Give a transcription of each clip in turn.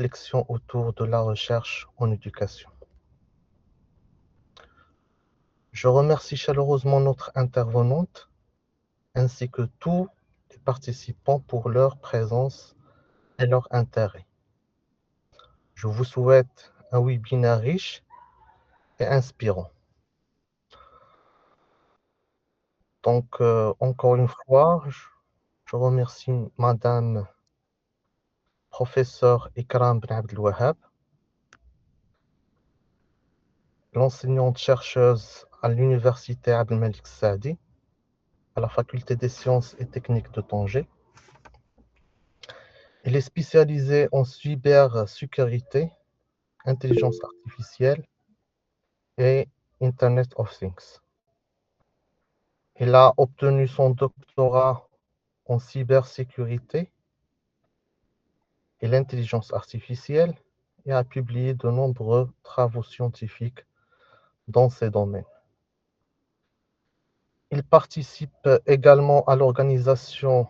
réflexion autour de la recherche en éducation. Je remercie chaleureusement notre intervenante ainsi que tous les participants pour leur présence et leur intérêt. Je vous souhaite un webinaire riche et inspirant. Donc, encore une fois, je remercie Madame Professeur Ikram Ben Abdelwahab, l'enseignante-chercheuse à l'Université Abdelmalik Saadi, à la Faculté des sciences et techniques de Tanger. Elle est spécialisée en cybersécurité, intelligence artificielle et Internet of Things. Elle a obtenu son doctorat en cybersécurité et l'intelligence artificielle et a publié de nombreux travaux scientifiques dans ces domaines. Il participe également à l'organisation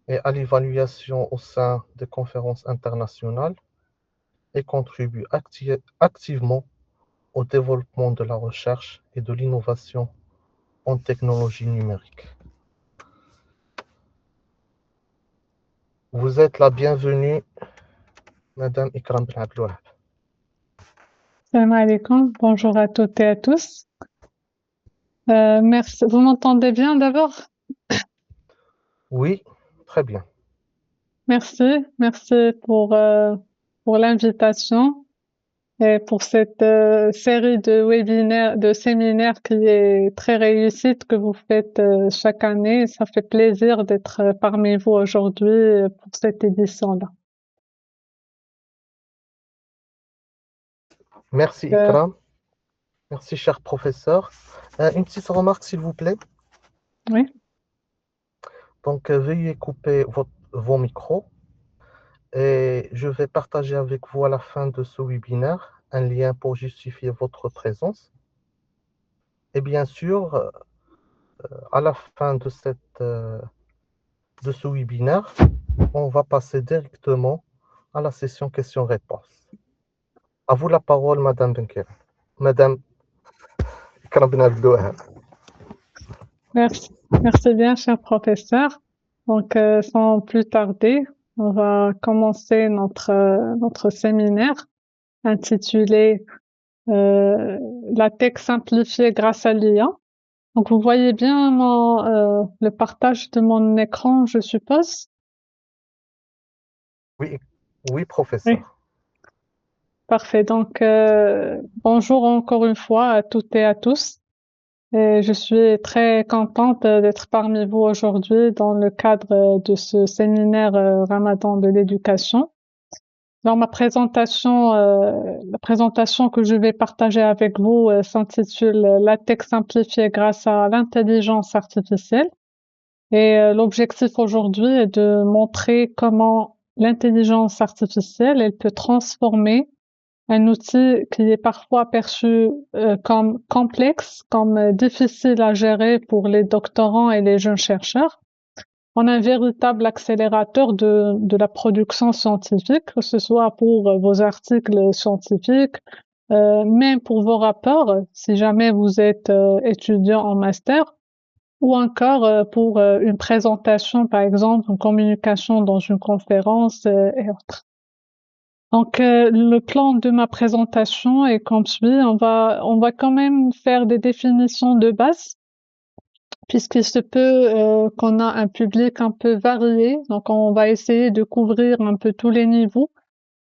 et à l'évaluation au sein des conférences internationales et contribue activement au développement de la recherche et de l'innovation en technologie numérique. Vous êtes la bienvenue, Madame Ikram Ben Abdelwahab. Salam alaikum, bonjour à toutes et à tous. Merci. Vous m'entendez bien d'abord? Oui, très bien. Merci pour l'invitation et pour cette série de webinaires, de séminaires qui est très réussite que vous faites chaque année. Ça fait plaisir d'être parmi vous aujourd'hui pour cette édition-là. Merci Ikram. Merci, cher professeur. Une petite remarque, s'il vous plaît. Oui. Donc, veuillez couper vos micros et je vais partager avec vous à la fin de ce webinaire un lien pour justifier votre présence. Et bien sûr, à la fin de ce webinaire, on va passer directement à la session questions-réponses. À vous la parole, Madame Benker. Madame Ikram Ben Abdelwahab. Merci bien, cher professeur. Donc, sans plus tarder, on va commencer notre séminaire intitulé La tech simplifiée grâce à l'IA. Donc, vous voyez bien le partage de mon écran, je suppose? Oui, professeur. Oui. Parfait. Donc, bonjour encore une fois à toutes et à tous. Et je suis très contente d'être parmi vous aujourd'hui dans le cadre de ce séminaire Ramadan de l'éducation. Dans la présentation que je vais partager avec vous s'intitule La tech simplifiée grâce à l'intelligence artificielle. Et l'objectif aujourd'hui est de montrer comment l'intelligence artificielle, elle peut transformer un outil qui est parfois perçu comme complexe, comme difficile à gérer pour les doctorants et les jeunes chercheurs, en un véritable accélérateur de la production scientifique, que ce soit pour vos articles scientifiques, même pour vos rapports, si jamais vous êtes étudiant en master, ou encore pour une présentation, par exemple, une communication dans une conférence et autres. Donc, le plan de ma présentation est comme suit. On va quand même faire des définitions de base, puisqu'il se peut qu'on a un public un peu varié. Donc, on va essayer de couvrir un peu tous les niveaux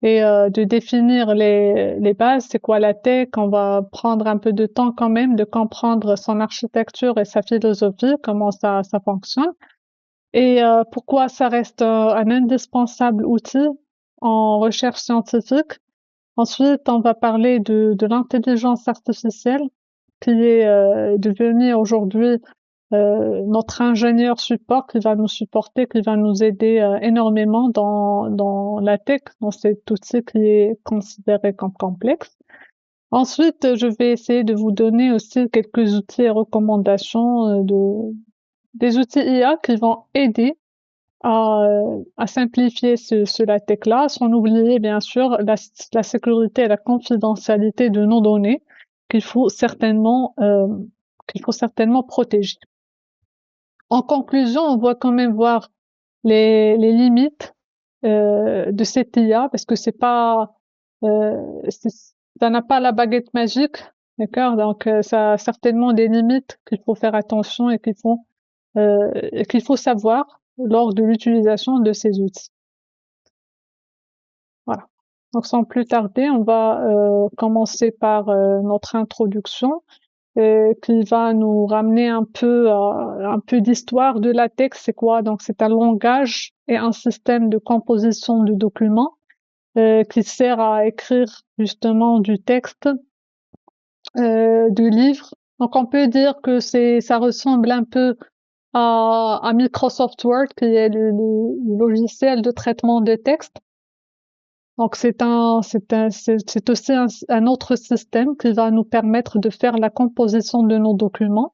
et de définir les bases. C'est quoi la tech? On va prendre un peu de temps quand même de comprendre son architecture et sa philosophie, comment ça fonctionne. Et pourquoi ça reste un indispensable outil en recherche scientifique. Ensuite, on va parler de l'intelligence artificielle qui est devenue aujourd'hui notre ingénieur support qui va nous supporter, qui va nous aider énormément dans la tech, dans cet outil qui est considéré comme complexe. Ensuite, je vais essayer de vous donner aussi quelques outils et recommandations des outils IA qui vont aider à simplifier ce LaTeX-là, sans oublier bien sûr la sécurité et la confidentialité de nos données qu'il faut certainement protéger. En conclusion, on doit quand même voir les limites de cette IA parce que ça n'a pas la baguette magique, d'accord? Donc ça a certainement des limites qu'il faut faire attention et qu'il faut savoir lors de l'utilisation de ces outils. Voilà. Donc sans plus tarder, on va commencer par notre introduction qui va nous ramener un peu d'histoire de LaTeX. C'est quoi? Donc c'est un langage et un système de composition de documents qui sert à écrire justement du texte, du livre. Donc on peut dire que ça ressemble un peu à Microsoft Word, qui est le logiciel de traitement de texte. Donc c'est aussi un autre système qui va nous permettre de faire la composition de nos documents.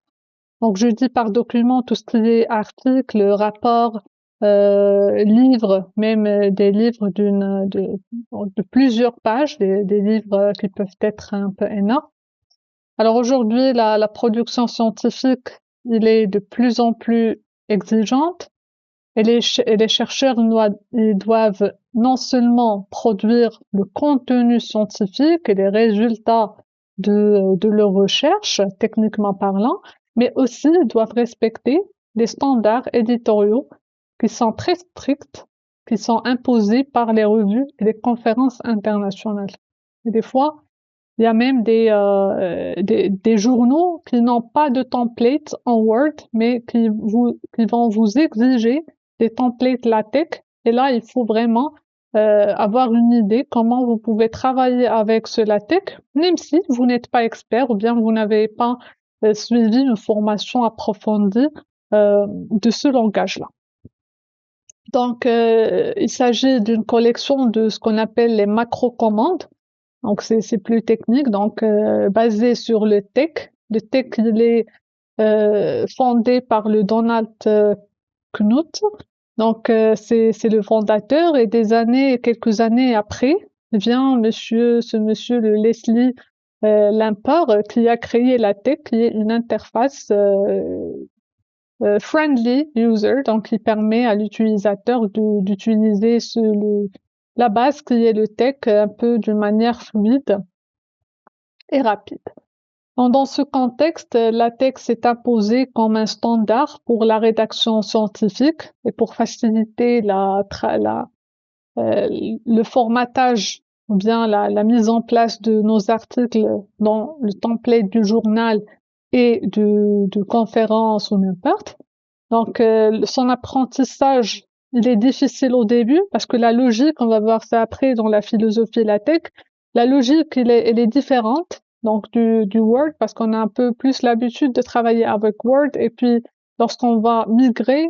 Donc je dis par document tout ce qui est article, rapport, livre, même des livres de plusieurs pages, des livres qui peuvent être un peu énormes. Alors aujourd'hui, la production scientifique, il est de plus en plus exigeante et les chercheurs ils doivent non seulement produire le contenu scientifique et les résultats de leurs recherches, techniquement parlant, mais aussi doivent respecter des standards éditoriaux qui sont très stricts, qui sont imposés par les revues et les conférences internationales. Et des fois, il y a même des journaux qui n'ont pas de template en Word, mais qui vont vous exiger des templates LaTeX. Et là, il faut vraiment avoir une idée comment vous pouvez travailler avec ce LaTeX, même si vous n'êtes pas expert ou bien vous n'avez pas suivi une formation approfondie de ce langage-là. Donc, il s'agit d'une collection de ce qu'on appelle les macro-commandes. Donc, c'est plus technique. Donc, basé sur le TeX. Le TeX, il est fondé par le Donald Knuth. Donc, c'est le fondateur. Et quelques années après, vient ce monsieur le Leslie Lampard, qui a créé la TeX, qui est une interface friendly user, donc qui permet à l'utilisateur d'utiliser la base qui est le TeX un peu d'une manière fluide et rapide. Donc, dans ce contexte, LaTeX est imposé comme un standard pour la rédaction scientifique et pour faciliter le formatage ou bien la mise en place de nos articles dans le template du journal et de conférences ou n'importe. Donc, son apprentissage, il est difficile au début parce que la logique, on va voir ça après dans la philosophie LaTeX, la logique, elle est différente donc du Word parce qu'on a un peu plus l'habitude de travailler avec Word et puis lorsqu'on va migrer,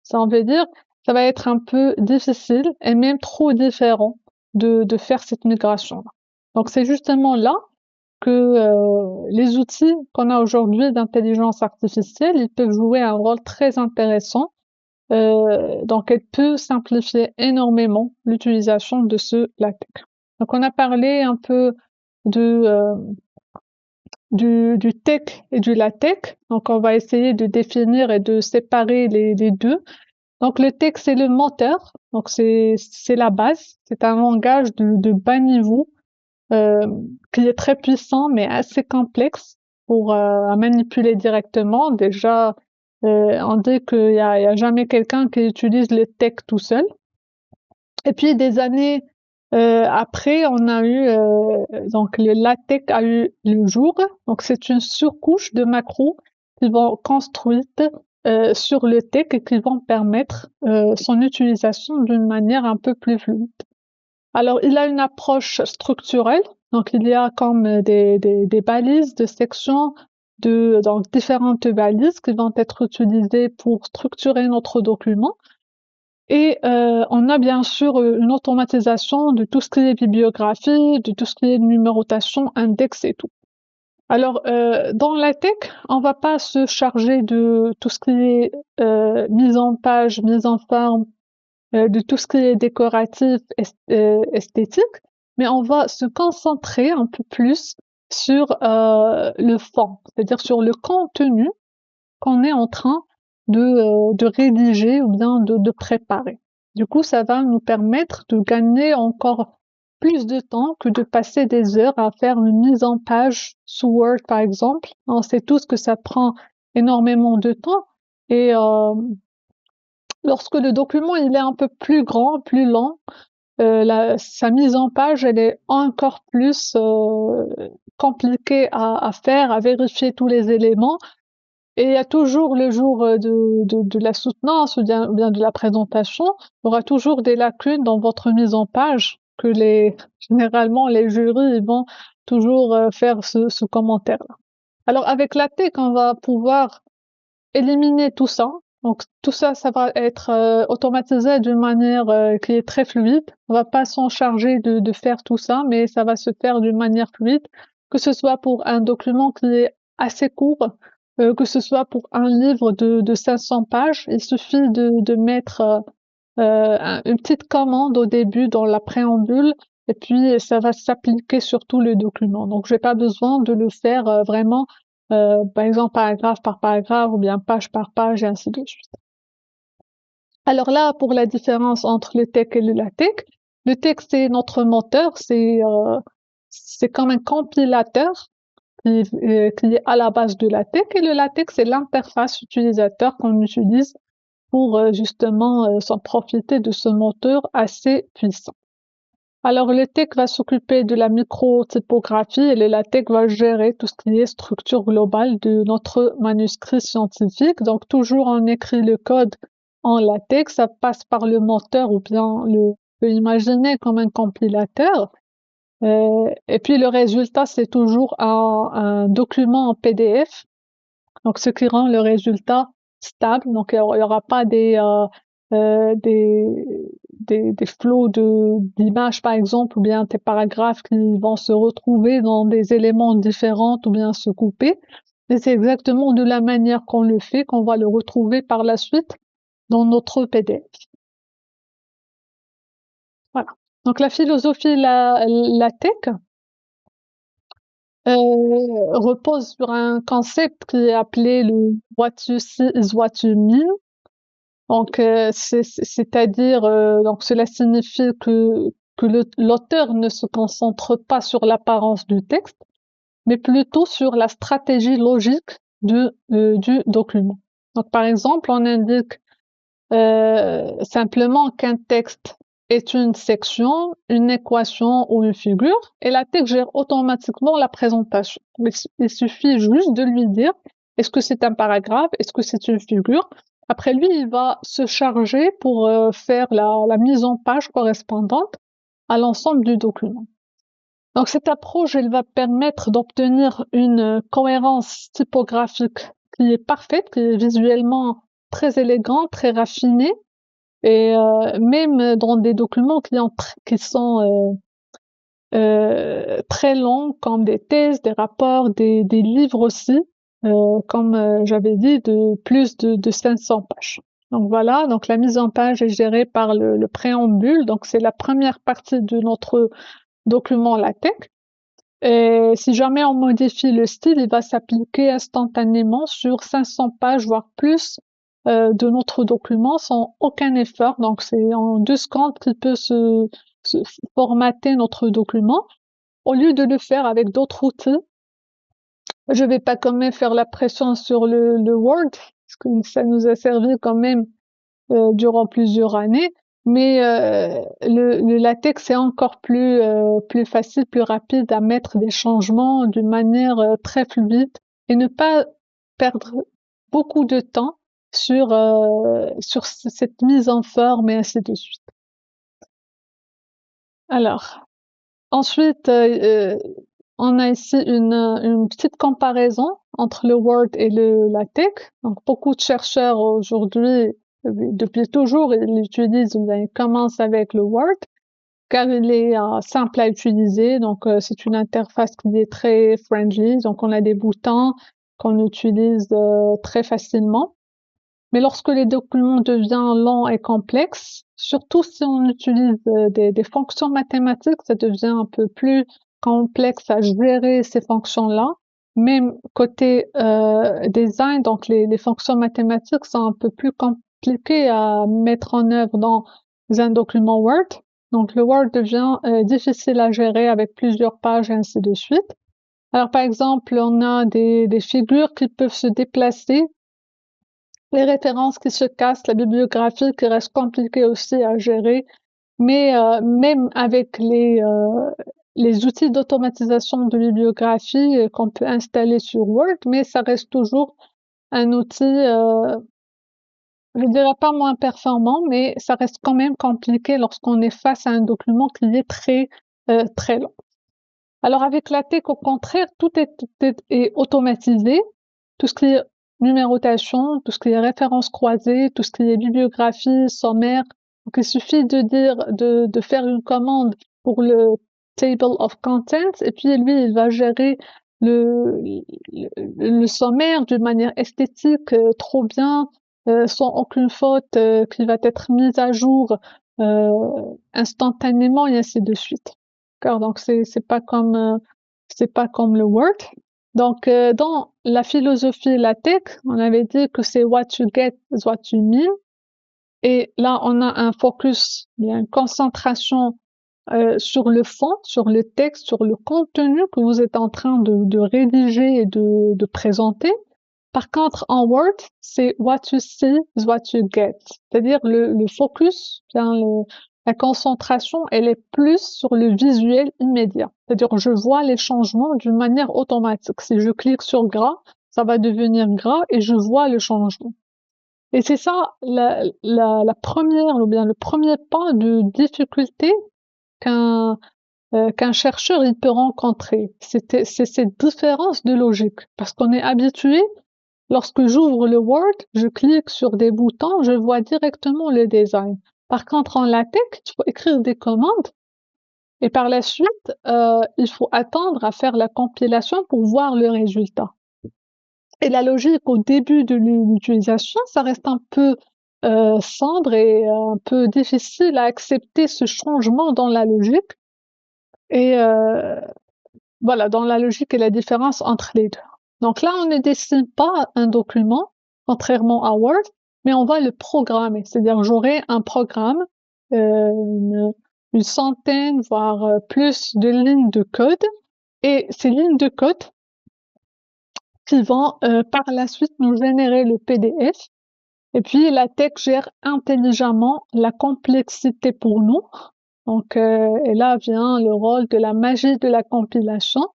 ça on veut dire, ça va être un peu difficile et même trop différent de faire cette migration-là. Donc c'est justement là que les outils qu'on a aujourd'hui d'intelligence artificielle, ils peuvent jouer un rôle très intéressant. Donc, elle peut simplifier énormément l'utilisation de ce LaTeX. Donc, on a parlé un peu de du TeX et du LaTeX. Donc, on va essayer de définir et de séparer les deux. Donc, le TeX, c'est le moteur. Donc, c'est la base. C'est un langage de bas niveau qui est très puissant mais assez complexe pour à manipuler directement. Déjà, on dit qu'il y a jamais quelqu'un qui utilise le TeX tout seul. Et puis des années après, on a eu donc le LaTeX a eu le jour. Donc c'est une surcouche de macros qui vont construites sur le TeX et qui vont permettre son utilisation d'une manière un peu plus fluide. Alors, il a une approche structurelle. Donc, il y a comme des balises de sections, donc différentes balises qui vont être utilisées pour structurer notre document. Et on a bien sûr une automatisation de tout ce qui est bibliographie, de tout ce qui est numérotation, index et tout. Alors, dans la tech, on va pas se charger de tout ce qui est mise en page, mise en forme, de tout ce qui est décoratif, esthétique, mais on va se concentrer un peu plus sur le fond, c'est-à-dire sur le contenu qu'on est en train de rédiger ou bien de préparer. Du coup, ça va nous permettre de gagner encore plus de temps que de passer des heures à faire une mise en page sous Word, par exemple. On sait tous que ça prend énormément de temps et lorsque le document il est un peu plus grand, plus long, sa mise en page elle est encore plus compliquée à faire, à vérifier tous les éléments. Et il y a toujours le jour de la soutenance ou bien de la présentation, il y aura toujours des lacunes dans votre mise en page que généralement les jurys ils vont toujours faire ce commentaire-là. Alors avec la tech, on va pouvoir éliminer tout ça. Donc tout ça, ça va être automatisé d'une manière qui est très fluide. On va pas s'en charger de faire tout ça, mais ça va se faire d'une manière fluide, que ce soit pour un document qui est assez court, que ce soit pour un livre de 500 pages. Il suffit de mettre une petite commande au début dans la préambule et puis ça va s'appliquer sur tout le document. Donc j'ai pas besoin de le faire vraiment par exemple paragraphe par paragraphe ou bien page par page et ainsi de suite. Alors là, pour la différence entre le TeX et le LaTeX, le TeX c'est notre moteur, c'est comme un compilateur qui est à la base de LaTeX et le LaTeX c'est l'interface utilisateur qu'on utilise pour justement s'en profiter de ce moteur assez puissant. Alors le TeX va s'occuper de la microtypographie et le LaTeX va gérer tout ce qui est structure globale de notre manuscrit scientifique. Donc toujours on écrit le code en LaTeX, ça passe par le moteur ou bien on peut imaginer comme un compilateur. Et puis le résultat c'est toujours un document en PDF. Donc ce qui rend le résultat stable. Donc il y aura pas des flots d'images par exemple ou bien des paragraphes qui vont se retrouver dans des éléments différents ou bien se couper. Et c'est exactement de la manière qu'on le fait qu'on va le retrouver par la suite dans notre PDF. Voilà. Donc la philosophie la tech repose sur un concept qui est appelé le what you see is what you mean. Donc, c'est-à-dire, donc cela signifie que l'auteur ne se concentre pas sur l'apparence du texte, mais plutôt sur la stratégie logique du document. Donc, par exemple, on indique simplement qu'un texte est une section, une équation ou une figure, et la texte gère automatiquement la présentation. Il suffit juste de lui dire est-ce que c'est un paragraphe, est-ce que c'est une figure. Après lui, il va se charger pour faire la mise en page correspondante à l'ensemble du document. Donc cette approche, elle va permettre d'obtenir une cohérence typographique qui est parfaite, qui est visuellement très élégante, très raffinée, et même dans des documents qui sont très longs, comme des thèses, des rapports, des livres aussi, comme j'avais dit, de plus de 500 pages. Donc voilà, donc la mise en page est gérée par le préambule, donc c'est la première partie de notre document LaTeX. Et si jamais on modifie le style, il va s'appliquer instantanément sur 500 pages, voire plus, de notre document sans aucun effort. Donc c'est en 2 secondes qu'il peut se formater notre document. Au lieu de le faire avec d'autres outils, je vais pas quand même faire la pression sur le Word, parce que ça nous a servi quand même durant plusieurs années. Mais le latex c'est encore plus facile, plus rapide à mettre des changements d'une manière très fluide et ne pas perdre beaucoup de temps sur cette mise en forme et ainsi de suite. Alors, ensuite, on a ici une petite comparaison entre le Word et le LaTeX. Donc, beaucoup de chercheurs aujourd'hui, depuis toujours, ils l'utilisent, ils commencent avec le Word. car il est simple à utiliser. Donc, c'est une interface qui est très friendly. Donc, on a des boutons qu'on utilise très facilement. Mais lorsque les documents deviennent longs et complexes, surtout si on utilise des fonctions mathématiques, ça devient un peu plus complexe à gérer ces fonctions-là. Même côté design, donc les fonctions mathématiques sont un peu plus compliquées à mettre en œuvre dans un document Word. Donc le Word devient difficile à gérer avec plusieurs pages et ainsi de suite. Alors par exemple, on a des figures qui peuvent se déplacer, les références qui se cassent, la bibliographie qui reste compliquée aussi à gérer, mais même avec les outils d'automatisation de bibliographie qu'on peut installer sur Word, mais ça reste toujours un outil, je dirais pas moins performant, mais ça reste quand même compliqué lorsqu'on est face à un document qui est très long. Alors avec LaTeX, au contraire, tout est automatisé. Tout ce qui est numérotation, tout ce qui est références croisées, tout ce qui est bibliographie, sommaire. Donc il suffit de faire une commande pour le table of contents et puis lui, il va gérer le sommaire d'une manière esthétique trop bien, sans aucune faute, qui va être mise à jour instantanément et ainsi de suite. D'accord, donc c'est pas comme le Word. Donc dans la philosophie LaTeX, on avait dit que c'est what you get is what you mean. Et là, on a un focus, il y a une concentration sur le fond, sur le texte, sur le contenu que vous êtes en train de rédiger et de présenter. Par contre, en Word, c'est what you see is what you get. C'est-à-dire le focus, bien la concentration, elle est plus sur le visuel immédiat. C'est-à-dire je vois les changements d'une manière automatique. Si je clique sur gras, ça va devenir gras et je vois le changement. Et c'est ça la première, ou bien le premier pas de difficulté qu'un chercheur il peut rencontrer. C'est cette différence de logique. Parce qu'on est habitué, lorsque j'ouvre le Word, je clique sur des boutons, je vois directement le design. Par contre, en LaTeX, il faut écrire des commandes et par la suite, il faut attendre à faire la compilation pour voir le résultat. Et la logique au début de l'utilisation, ça reste un peu sombre et un peu difficile à accepter ce changement dans la logique. Et voilà, dans la logique et la différence entre les deux. Donc là, on ne dessine pas un document, contrairement à Word, mais on va le programmer. C'est-à-dire, j'aurai un programme, une centaine, voire plus de lignes de code, et ces lignes de code qui vont par la suite nous générer le PDF. Et puis, LaTeX gère intelligemment la complexité pour nous. Donc, et là vient le rôle de la magie de la compilation.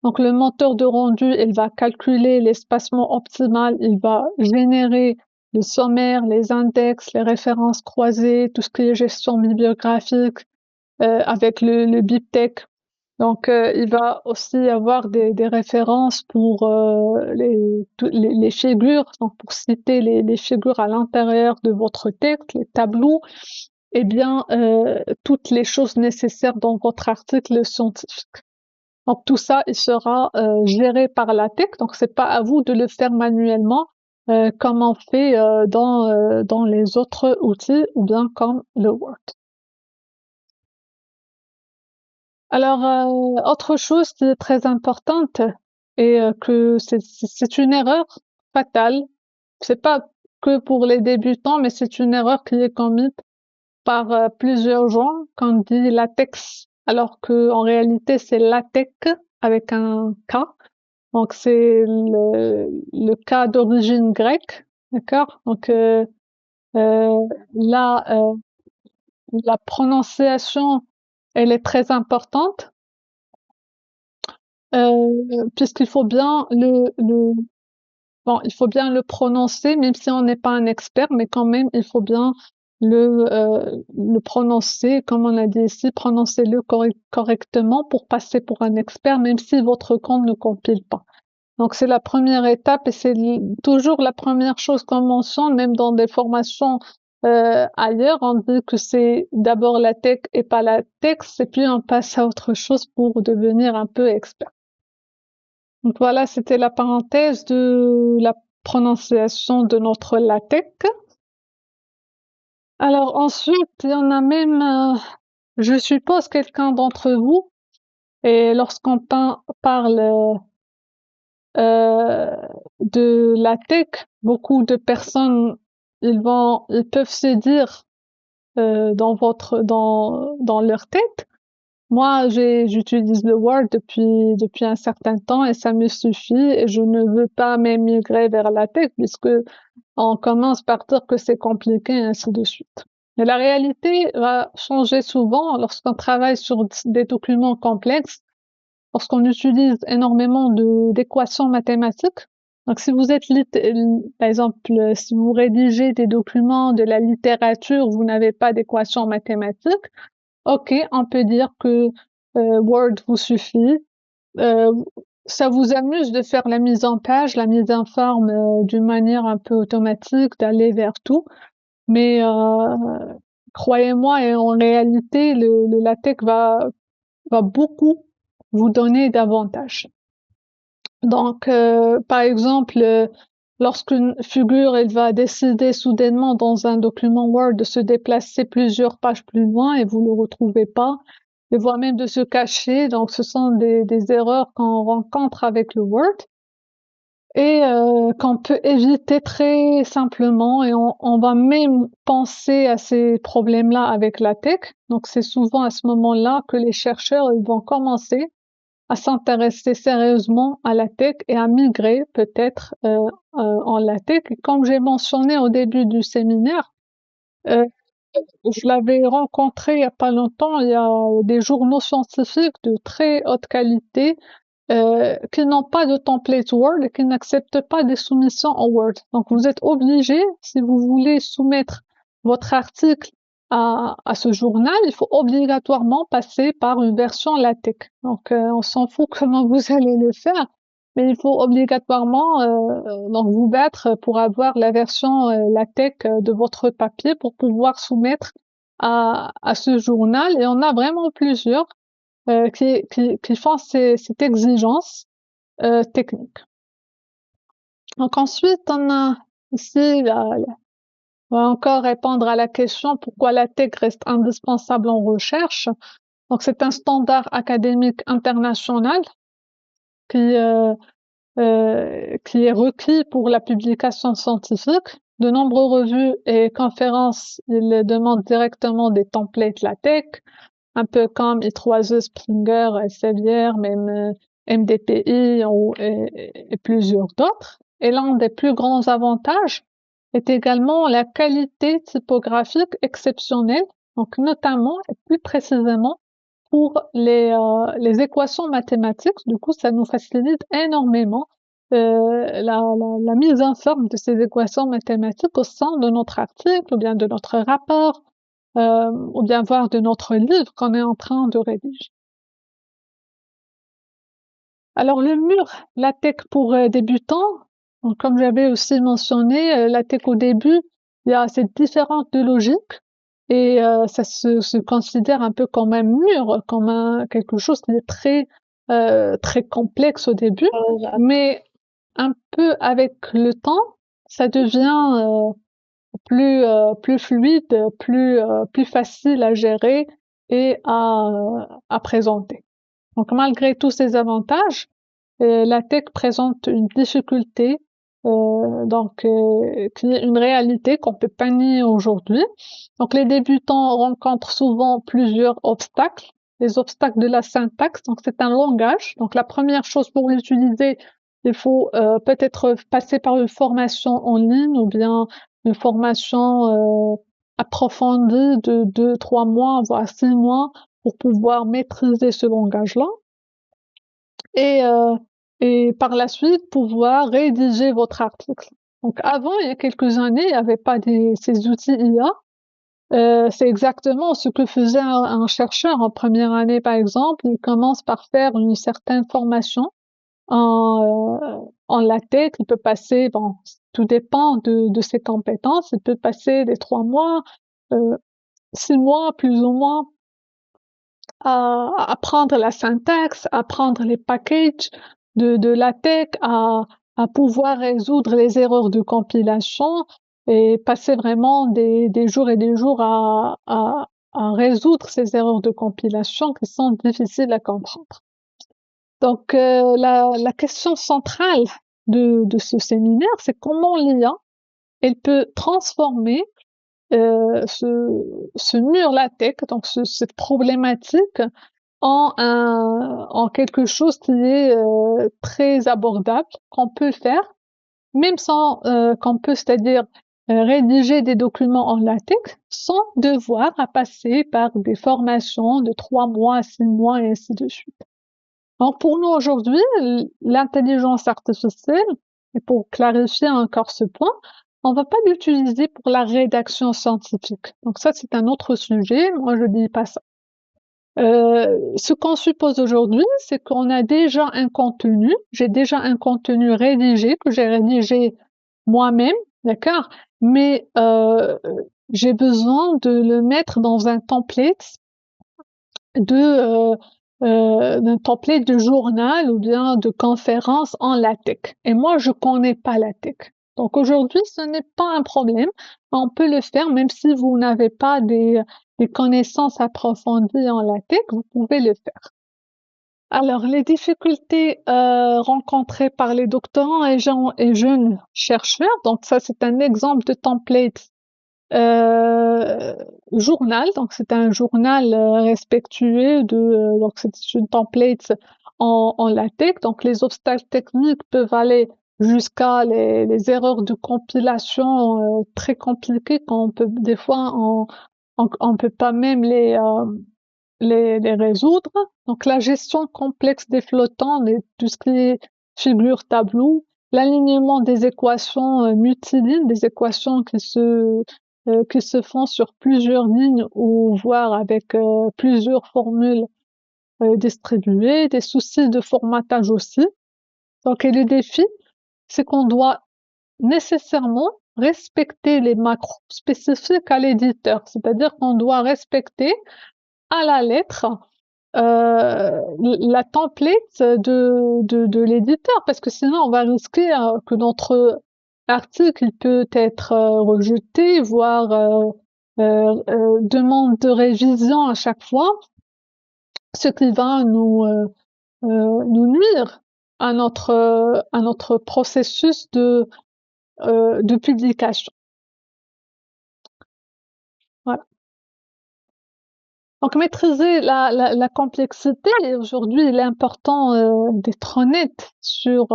Donc, le moteur de rendu, il va calculer l'espacement optimal, il va générer le sommaire, les index, les références croisées, tout ce qui est gestion bibliographique avec le BibTeX. Donc, il va aussi y avoir des références pour les figures, donc pour citer les figures à l'intérieur de votre texte, les tableaux, et bien toutes les choses nécessaires dans votre article scientifique. Donc tout ça, il sera géré par LaTeX. Donc c'est pas à vous de le faire manuellement comme on fait dans les autres outils ou bien comme le Word. Alors autre chose qui est très importante et que c'est une erreur fatale. C'est pas que pour les débutants, mais c'est une erreur qui est commise par plusieurs gens quand on dit latex, alors que en réalité c'est latex avec un K. Donc c'est le K d'origine grecque, d'accord? Donc là, la prononciation, elle est très importante puisqu'il faut bien bon, il faut bien le prononcer, même si on n'est pas un expert, mais quand même, il faut bien le prononcer, comme on a dit ici, prononcez-le correctement pour passer pour un expert, même si votre compte ne compile pas. Donc, c'est la première étape et c'est toujours la première chose qu'on mentionne, même dans des formations ailleurs, on dit que c'est d'abord la tech et pas la tech, et puis on passe à autre chose pour devenir un peu expert. Donc voilà, c'était la parenthèse de la prononciation de notre LaTeX. Alors ensuite, il y en a même, je suppose, quelqu'un d'entre vous, et lorsqu'on parle de LaTeX, beaucoup de personnes, ils peuvent se dire dans leur tête. Moi, j'utilise le Word depuis un certain temps et ça me suffit et je ne veux pas m'émigrer vers la tech puisque on commence par dire que c'est compliqué et ainsi de suite. Mais la réalité va changer souvent lorsqu'on travaille sur des documents complexes, lorsqu'on utilise énormément d'équations mathématiques. Donc, si vous êtes, par exemple, si vous rédigez des documents de la littérature, vous n'avez pas d'équations mathématiques, ok, on peut dire que Word vous suffit. Ça vous amuse de faire la mise en page, la mise en forme d'une manière un peu automatique, d'aller vers tout. Mais croyez-moi, et en réalité, le LaTeX va beaucoup vous donner d'avantages. Donc, par exemple, lorsqu'une figure elle va décider soudainement dans un document Word de se déplacer plusieurs pages plus loin et vous ne le retrouvez pas, et voire même de se cacher, donc ce sont des erreurs qu'on rencontre avec le Word et qu'on peut éviter très simplement et on va même penser à ces problèmes-là avec la tech. Donc c'est souvent à ce moment-là que les chercheurs ils vont commencer à s'intéresser sérieusement à la tech et à migrer peut-être en la tech. Comme j'ai mentionné au début du séminaire, euh, je l'avais rencontré il y a pas longtemps, il y a des journaux scientifiques de très haute qualité qui n'ont pas de template Word et qui n'acceptent pas des soumissions en Word. Donc vous êtes obligé, si vous voulez soumettre votre article à ce journal, il faut obligatoirement passer par une version LaTeX. Donc on s'en fout comment vous allez le faire, mais il faut obligatoirement donc vous battre pour avoir la version LaTeX de votre papier pour pouvoir soumettre à ce journal. Et on a vraiment plusieurs qui font cette exigence technique. Donc ensuite, on a ici, on va encore répondre à la question pourquoi la tech reste indispensable en recherche. Donc c'est un standard académique international qui qui est requis pour la publication scientifique. De nombreuses revues et conférences, ils demandent directement des templates LaTeX, un peu comme I3E, Springer, Elsevier, même MDPI et plusieurs d'autres. Et l'un des plus grands avantages est également la qualité typographique exceptionnelle, donc notamment et plus précisément pour les équations mathématiques. Du coup, ça nous facilite énormément la mise en forme de ces équations mathématiques au sein de notre article ou bien de notre rapport ou bien voir de notre livre qu'on est en train de rédiger. Alors le mur LaTeX pour débutants, donc, comme j'avais aussi mentionné, LaTeX au début, il y a cette différence de logique et ça se considère un peu comme un mur, comme quelque chose qui est très complexe au début, mais un peu avec le temps, ça devient plus fluide, plus facile à gérer et à présenter. Donc malgré tous ces avantages, la tech présente une difficulté qui est une réalité qu'on peut pas nier aujourd'hui. Donc les débutants rencontrent souvent plusieurs obstacles, les obstacles de la syntaxe. Donc c'est un langage. Donc la première chose pour l'utiliser, il faut peut-être passer par une formation en ligne ou bien une formation approfondie de 2-3 mois, voire 6 mois pour pouvoir maîtriser ce langage-là. Et, et par la suite, pouvoir rédiger votre article. Donc avant, il y a quelques années, il n'y avait pas ces outils IA. C'est exactement ce que faisait un chercheur en première année, par exemple. Il commence par faire une certaine formation en LaTeX, il peut passer, bon, tout dépend de ses compétences, il peut passer des 3 mois, 6 mois plus ou moins à apprendre la syntaxe, apprendre les packages de LaTeX, à pouvoir résoudre les erreurs de compilation et passer vraiment des jours et des jours à résoudre ces erreurs de compilation qui sont difficiles à comprendre. Donc, la question centrale de ce séminaire, c'est comment l'IA, elle peut transformer ce mur latex, donc cette problématique, en quelque chose qui est très abordable, qu'on peut faire, même sans qu'on peut, c'est-à-dire rédiger des documents en latex sans devoir à passer par des formations de 3 mois, 6 mois et ainsi de suite. Donc pour nous aujourd'hui, l'intelligence artificielle, et pour clarifier encore ce point, on va pas l'utiliser pour la rédaction scientifique. Donc ça, c'est un autre sujet. Moi, je dis pas ça. Ce qu'on suppose aujourd'hui, c'est qu'on a déjà un contenu. J'ai déjà un contenu rédigé que j'ai rédigé moi-même, d'accord? Mais j'ai besoin de le mettre dans un template de d'un template de journal ou bien de conférence en LaTeX. Et moi, je connais pas LaTeX. Donc aujourd'hui, ce n'est pas un problème. On peut le faire même si vous n'avez pas des connaissances approfondies en LaTeX, vous pouvez le faire. Alors, les difficultés rencontrées par les doctorants et jeunes chercheurs, donc ça c'est un exemple de template euh, journal, donc c'est un journal respectueux donc c'est une template en LaTeX, donc les obstacles techniques peuvent aller jusqu'à les erreurs de compilation très compliquées qu'on peut des fois on peut pas même les résoudre. Donc la gestion complexe des flottants, tout ce qui est figure tableau, l'alignement des équations multilignes, des équations qui se font sur plusieurs lignes ou voire avec plusieurs formules distribuées, des soucis de formatage aussi. Donc, et le défi, c'est qu'on doit nécessairement respecter les macros spécifiques à l'éditeur, c'est-à-dire qu'on doit respecter à la lettre la template de l'éditeur, parce que sinon on va risquer que notre article il peut être rejeté, voire demande de révision à chaque fois, ce qui va nous nuire à notre processus de publication. Voilà. Donc maîtriser la complexité, et aujourd'hui il est important d'être honnête sur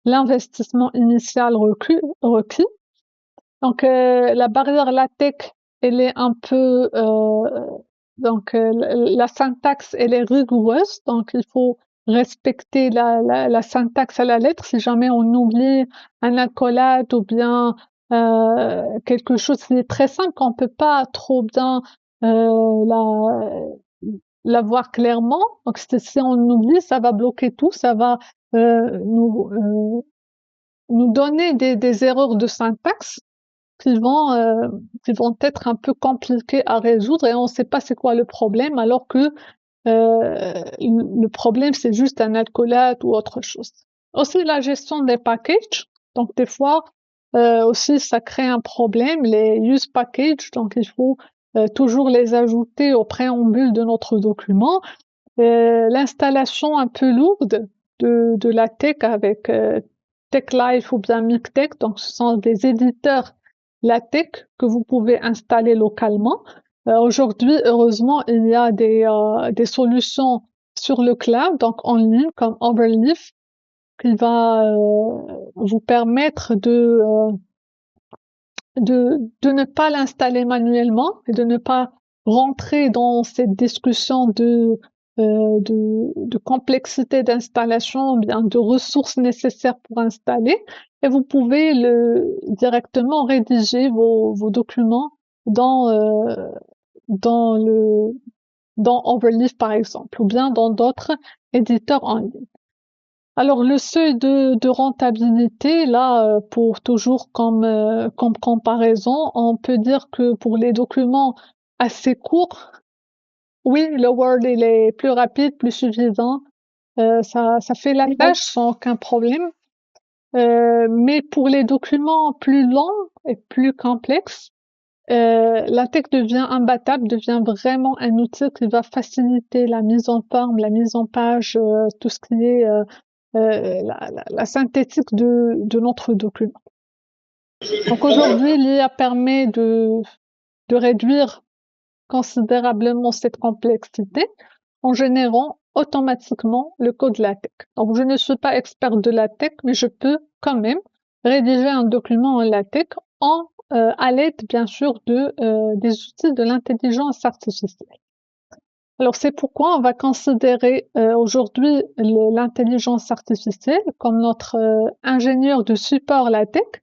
l'investissement initial requis. Donc la barrière LaTeX, elle est un peu donc la syntaxe elle est rigoureuse, donc il faut respecter la syntaxe à la lettre. Si jamais on oublie un accolade ou bien quelque chose qui est très simple, qu'on peut pas trop bien la voir clairement. Donc si on oublie, ça va bloquer tout, ça va euh, nous euh, nous donner des erreurs de syntaxe qui vont être un peu compliquées à résoudre et on ne sait pas c'est quoi le problème alors que le problème c'est juste un accolade ou autre chose. Aussi la gestion des packages, donc des fois aussi ça crée un problème, les use packages, donc il faut toujours les ajouter au préambule de notre document. L'installation un peu lourde de la tech avec TechLife ou bien MikTeX, donc ce sont des éditeurs LaTeX que vous pouvez installer localement. Aujourd'hui, heureusement, il y a des solutions sur le cloud, donc en ligne, comme Overleaf, qui va vous permettre de ne pas l'installer manuellement et de ne pas rentrer dans cette discussion de complexité d'installation, bien de ressources nécessaires pour installer. Et vous pouvez directement rédiger vos documents dans, dans dans Overleaf par exemple, ou bien dans d'autres éditeurs en ligne. Alors le seuil de rentabilité, là, pour toujours comme comparaison, on peut dire que pour les documents assez courts, oui, le Word il est plus rapide, plus suffisant, ça fait la tâche sans aucun problème. Mais pour les documents plus longs et plus complexes, la tech devient imbattable, devient vraiment un outil qui va faciliter la mise en forme, la mise en page, tout ce qui est la synthétique de notre document. Donc aujourd'hui, l'IA permet de réduire considérablement cette complexité en générant automatiquement le code LaTeX. Donc je ne suis pas experte de LaTeX, mais je peux quand même rédiger un document en LaTeX à l'aide bien sûr des outils de l'intelligence artificielle. Alors c'est pourquoi on va considérer aujourd'hui l'intelligence artificielle comme notre ingénieur de support LaTeX.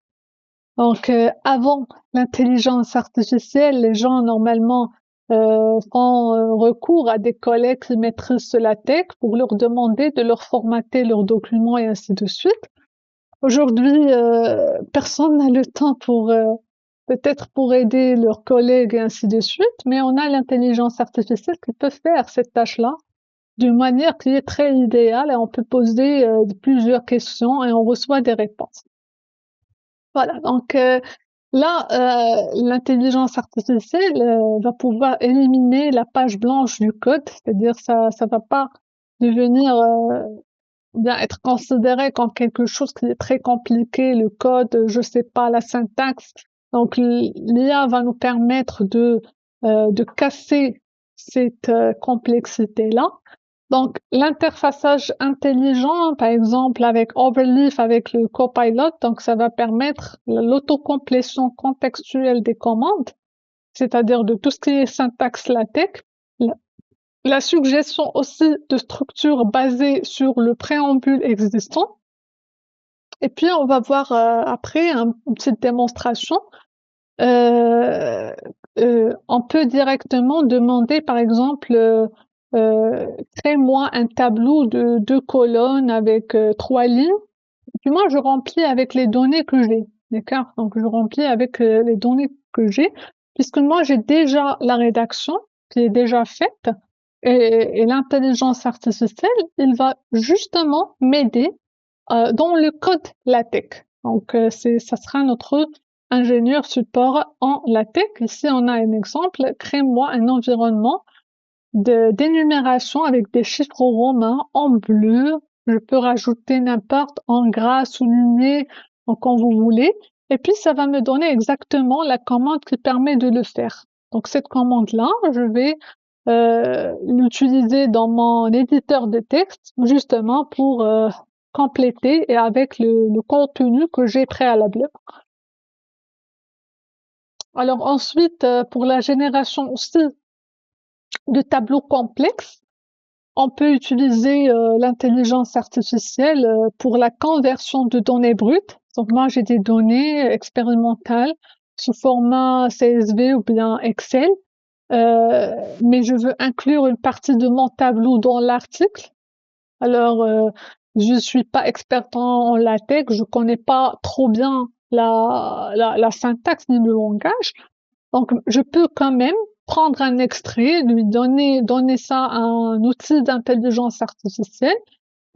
Donc avant l'intelligence artificielle, les gens normalement font recours à des collègues qui maîtrisent ce LaTeX pour leur demander de leur formater leurs documents et ainsi de suite. Aujourd'hui, personne n'a le temps pour peut-être pour aider leurs collègues et ainsi de suite, mais on a l'intelligence artificielle qui peut faire cette tâche-là d'une manière qui est très idéale et on peut poser plusieurs questions et on reçoit des réponses. Voilà, donc là, l'intelligence artificielle va pouvoir éliminer la page blanche du code, c'est-à-dire ça va pas devenir bien être considéré comme quelque chose qui est très compliqué, le code, je sais pas, la syntaxe. Donc l'IA va nous permettre de casser cette complexité-là. Donc l'interfaçage intelligent, par exemple avec Overleaf, avec le Copilot, donc ça va permettre l'autocomplétion contextuelle des commandes, c'est-à-dire de tout ce qui est syntaxe LaTeX, la suggestion aussi de structures basées sur le préambule existant. Et puis, on va voir après une petite démonstration. On peut directement demander, par exemple, crée-moi un tableau de 2 colonnes avec 3 lignes. Et puis moi, je remplis avec les données que j'ai. D'accord? Donc, je remplis avec les données que j'ai, puisque moi, j'ai déjà la rédaction qui est déjà faite. Et l'intelligence artificielle, il va justement m'aider dans le code LaTeX. Donc, ça sera notre ingénieur support en LaTeX. Ici, on a un exemple. Crée-moi un environnement d'énumération avec des chiffres romains en bleu. Je peux rajouter n'importe en gras, souligné, quand vous voulez. Et puis, ça va me donner exactement la commande qui permet de le faire. Donc, cette commande-là, je vais l'utiliser dans mon éditeur de texte, justement pour compléter et avec le contenu que j'ai préalablement. Alors ensuite, pour la génération aussi de tableaux complexes, on peut utiliser l'intelligence artificielle pour la conversion de données brutes. Donc moi, j'ai des données expérimentales sous format CSV ou bien Excel, mais je veux inclure une partie de mon tableau dans l'article. Alors, je suis pas experte en LaTeX, je connais pas trop bien la syntaxe ni le langage. Donc, je peux quand même prendre un extrait, lui donner ça à un outil d'intelligence artificielle,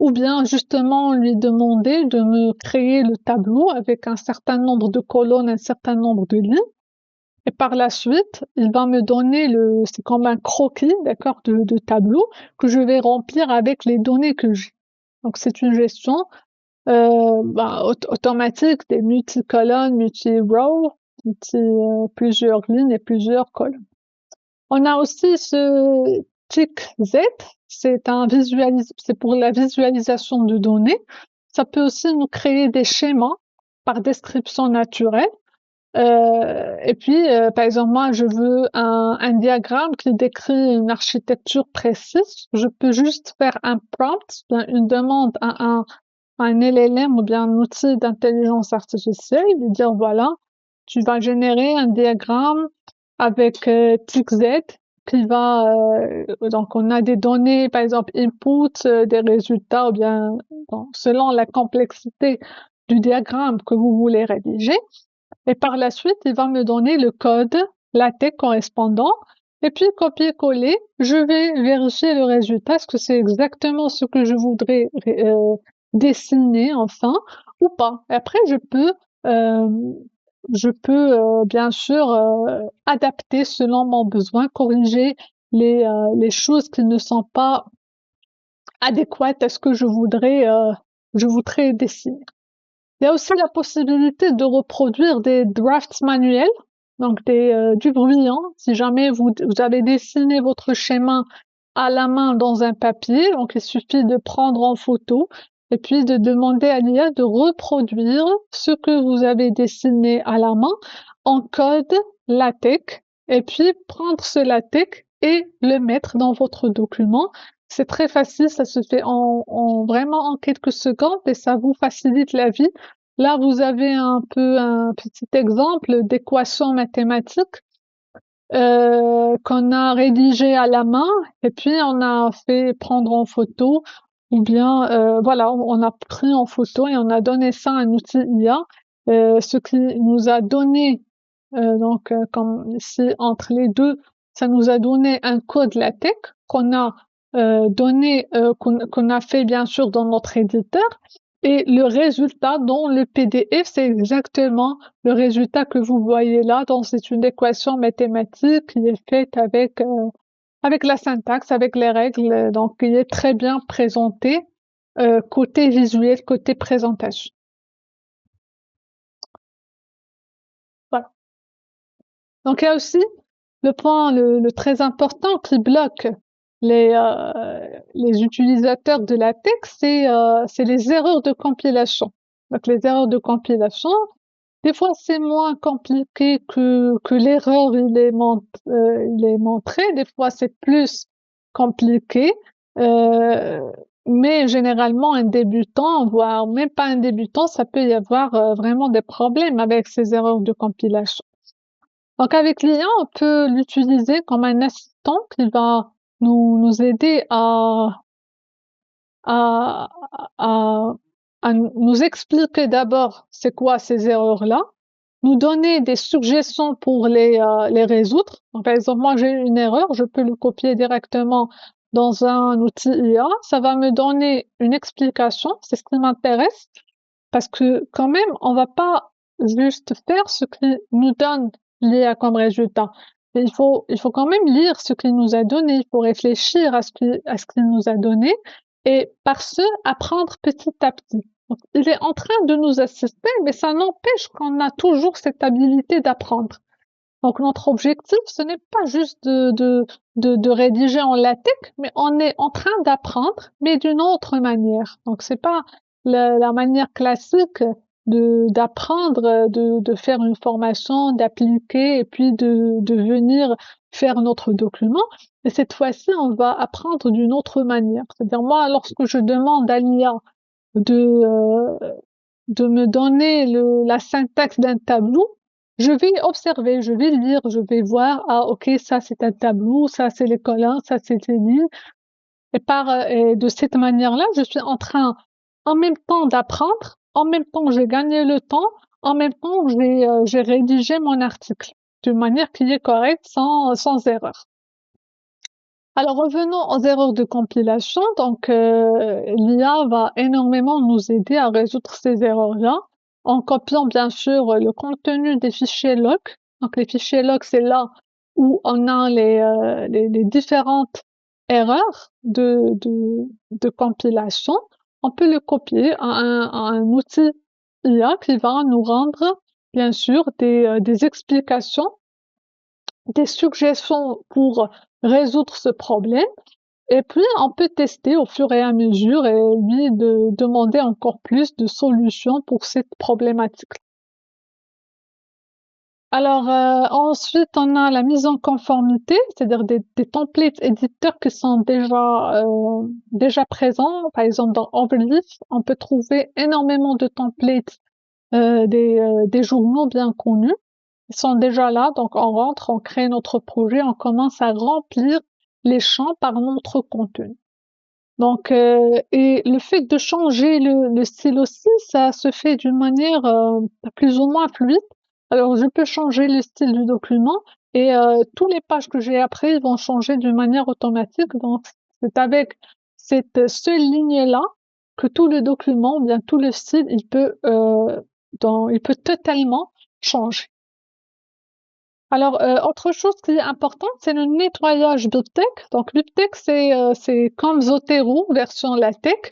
ou bien justement lui demander de me créer le tableau avec un certain nombre de colonnes, un certain nombre de lignes. Et par la suite, il va me donner c'est comme un croquis, d'accord, de tableau que je vais remplir avec les données que j'ai. Donc c'est une gestion automatique des multicolonnes, multi-rows, plusieurs lignes et plusieurs colonnes. On a aussi ce TIC-Z, c'est pour la visualisation de données. Ça peut aussi nous créer des schémas par description naturelle. Et puis, par exemple, moi, je veux un diagramme qui décrit une architecture précise. Je peux juste faire un prompt, une demande à un LLM ou bien un outil d'intelligence artificielle, et dire voilà, tu vas générer un diagramme avec TIC-Z qui va donc on a des données, par exemple input, des résultats ou bien selon la complexité du diagramme que vous voulez rédiger. Et par la suite, il va me donner le code LaTeX correspondant. Et puis, copier-coller, je vais vérifier le résultat. Est-ce que c'est exactement ce que je voudrais dessiner, enfin, ou pas? Et après, je peux bien sûr adapter selon mon besoin, corriger les choses qui ne sont pas adéquates à ce que je voudrais dessiner. Il y a aussi la possibilité de reproduire des drafts manuels, donc du brouillon. Si jamais vous avez dessiné votre schéma à la main dans un papier, donc il suffit de prendre en photo et puis de demander à l'IA de reproduire ce que vous avez dessiné à la main en code LaTeX et puis prendre ce LaTeX et le mettre dans votre document. C'est très facile, ça se fait vraiment en quelques secondes et ça vous facilite la vie. Là, vous avez un petit exemple d'équation mathématique qu'on a rédigé à la main et puis on a fait prendre en photo ou bien voilà, on a pris en photo et on a donné ça à un outil IA, ce qui nous a donné comme ici entre les deux, ça nous a donné un code LaTeX qu'on a qu'on a fait bien sûr dans notre éditeur. Et le résultat dans le PDF, c'est exactement le résultat que vous voyez là. Donc, c'est une équation mathématique qui est faite avec la syntaxe, avec les règles, donc qui est très bien présentée côté visuel, côté présentation. Voilà. Donc, il y a aussi le point le très important qui bloque les utilisateurs de LaTeX, c'est les erreurs de compilation. Donc les erreurs de compilation, des fois c'est moins compliqué que l'erreur il est montré, des fois c'est plus compliqué, mais généralement un débutant, voire même pas un débutant, ça peut y avoir vraiment des problèmes avec ces erreurs de compilation. Donc avec l'IA, on peut l'utiliser comme un assistant qui va nous aider à, à, à nous expliquer d'abord c'est quoi ces erreurs-là, nous donner des suggestions pour les résoudre. Donc, par exemple, moi j'ai une erreur, je peux le copier directement dans un outil IA, ça va me donner une explication, c'est ce qui m'intéresse, parce que quand même, on va pas juste faire ce qui nous donne l'IA comme résultat. Mais il faut quand même lire ce qu'il nous a donné, il faut réfléchir à ce qu'il nous a donné et par ce, apprendre petit à petit. Donc, il est en train de nous assister, mais ça n'empêche qu'on a toujours cette habilité d'apprendre. Donc, notre objectif, ce n'est pas juste de rédiger en LaTeX, mais on est en train d'apprendre, mais d'une autre manière. Donc, c'est pas la manière classique d'apprendre, de faire une formation, d'appliquer et puis de venir faire notre document. Et cette fois-ci, on va apprendre d'une autre manière. C'est-à-dire, moi, lorsque je demande à l'IA de me donner la syntaxe d'un tableau, je vais observer, je vais lire, je vais voir, ah ok, ça c'est un tableau, ça c'est les colonnes, ça c'est les lignes. Et de cette manière-là, je suis en train, en même temps d'apprendre, en même temps j'ai gagné le temps, en même temps j'ai rédigé mon article d'une manière qui est correcte, sans erreur. Alors revenons aux erreurs de compilation. Donc l'IA va énormément nous aider à résoudre ces erreurs-là en copiant bien sûr le contenu des fichiers log. Donc les fichiers log, c'est là où on a les différentes erreurs de compilation. On peut le copier à un outil IA qui va nous rendre bien sûr des explications, des suggestions pour résoudre ce problème. Et puis, on peut tester au fur et à mesure et lui demander encore plus de solutions pour cette problématique. Alors, ensuite, on a la mise en conformité, c'est-à-dire des templates éditeurs qui sont déjà présents. Par exemple, dans Overleaf, on peut trouver énormément de templates des journaux bien connus. Ils sont déjà là, donc on rentre, on crée notre projet, on commence à remplir les champs par notre contenu. Donc, et le fait de changer le style aussi, ça se fait d'une manière plus ou moins fluide. Alors, je peux changer le style du document et tous les pages que j'ai après, ils vont changer d'une manière automatique. Donc, c'est avec cette seule ligne-là que tout le document, ou bien tout le style, il peut totalement changer. Alors, autre chose qui est importante, c'est le nettoyage BibTeX. Donc, BibTeX, c'est comme Zotero version LaTeX.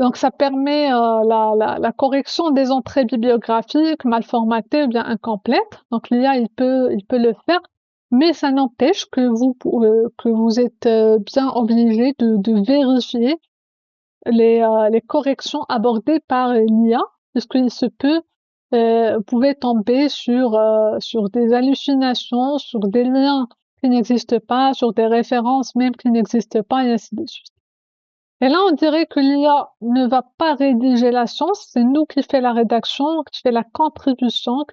Donc, ça permet la correction des entrées bibliographiques mal formatées ou bien incomplètes. Donc, l'IA, il peut le faire, mais ça n'empêche que vous êtes bien obligé de vérifier les corrections abordées par l'IA, puisqu'il se peut, vous pouvez tomber sur des hallucinations, sur des liens qui n'existent pas, sur des références même qui n'existent pas, et ainsi de suite. Et là, on dirait que l'IA ne va pas rédiger la science, c'est nous qui fait la rédaction, qui fait la contribution,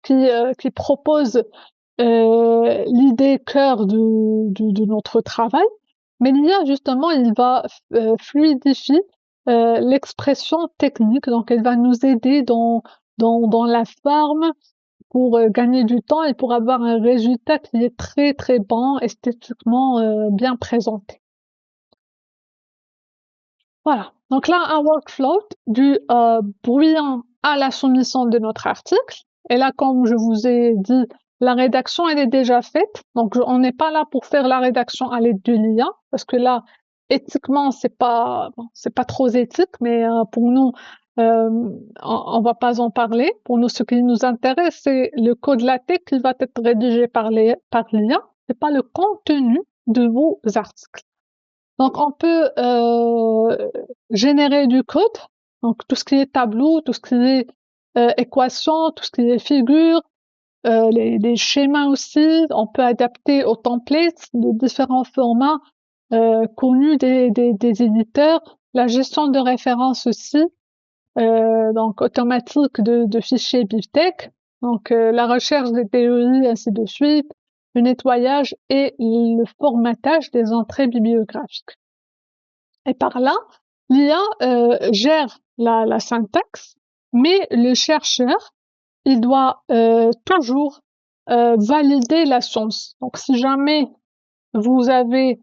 qui propose l'idée cœur de notre travail. Mais l'IA, justement, il va fluidifier l'expression technique, donc elle va nous aider dans la forme pour gagner du temps et pour avoir un résultat qui est très très bon, esthétiquement bien présenté. Voilà. Donc là, un workflow du bruyant à la soumission de notre article. Et là, comme je vous ai dit, la rédaction, elle est déjà faite. Donc, on n'est pas là pour faire la rédaction à l'aide de l'IA, parce que là, éthiquement, c'est pas trop éthique, mais pour nous, on va pas en parler. Pour nous, ce qui nous intéresse, c'est le code LaTeX qui va être rédigé par l'IA, c'est pas le contenu de vos articles. Donc, on peut générer du code, donc tout ce qui est tableau, tout ce qui est équation, tout ce qui est figure, les schémas aussi. On peut adapter aux templates de différents formats connus des éditeurs. La gestion de références aussi, donc automatique de fichiers BibTeX. Donc, la recherche des théories, ainsi de suite, le nettoyage et le formatage des entrées bibliographiques. Et par là, l'IA gère la syntaxe, mais le chercheur, il doit toujours valider la source. Donc, si jamais vous avez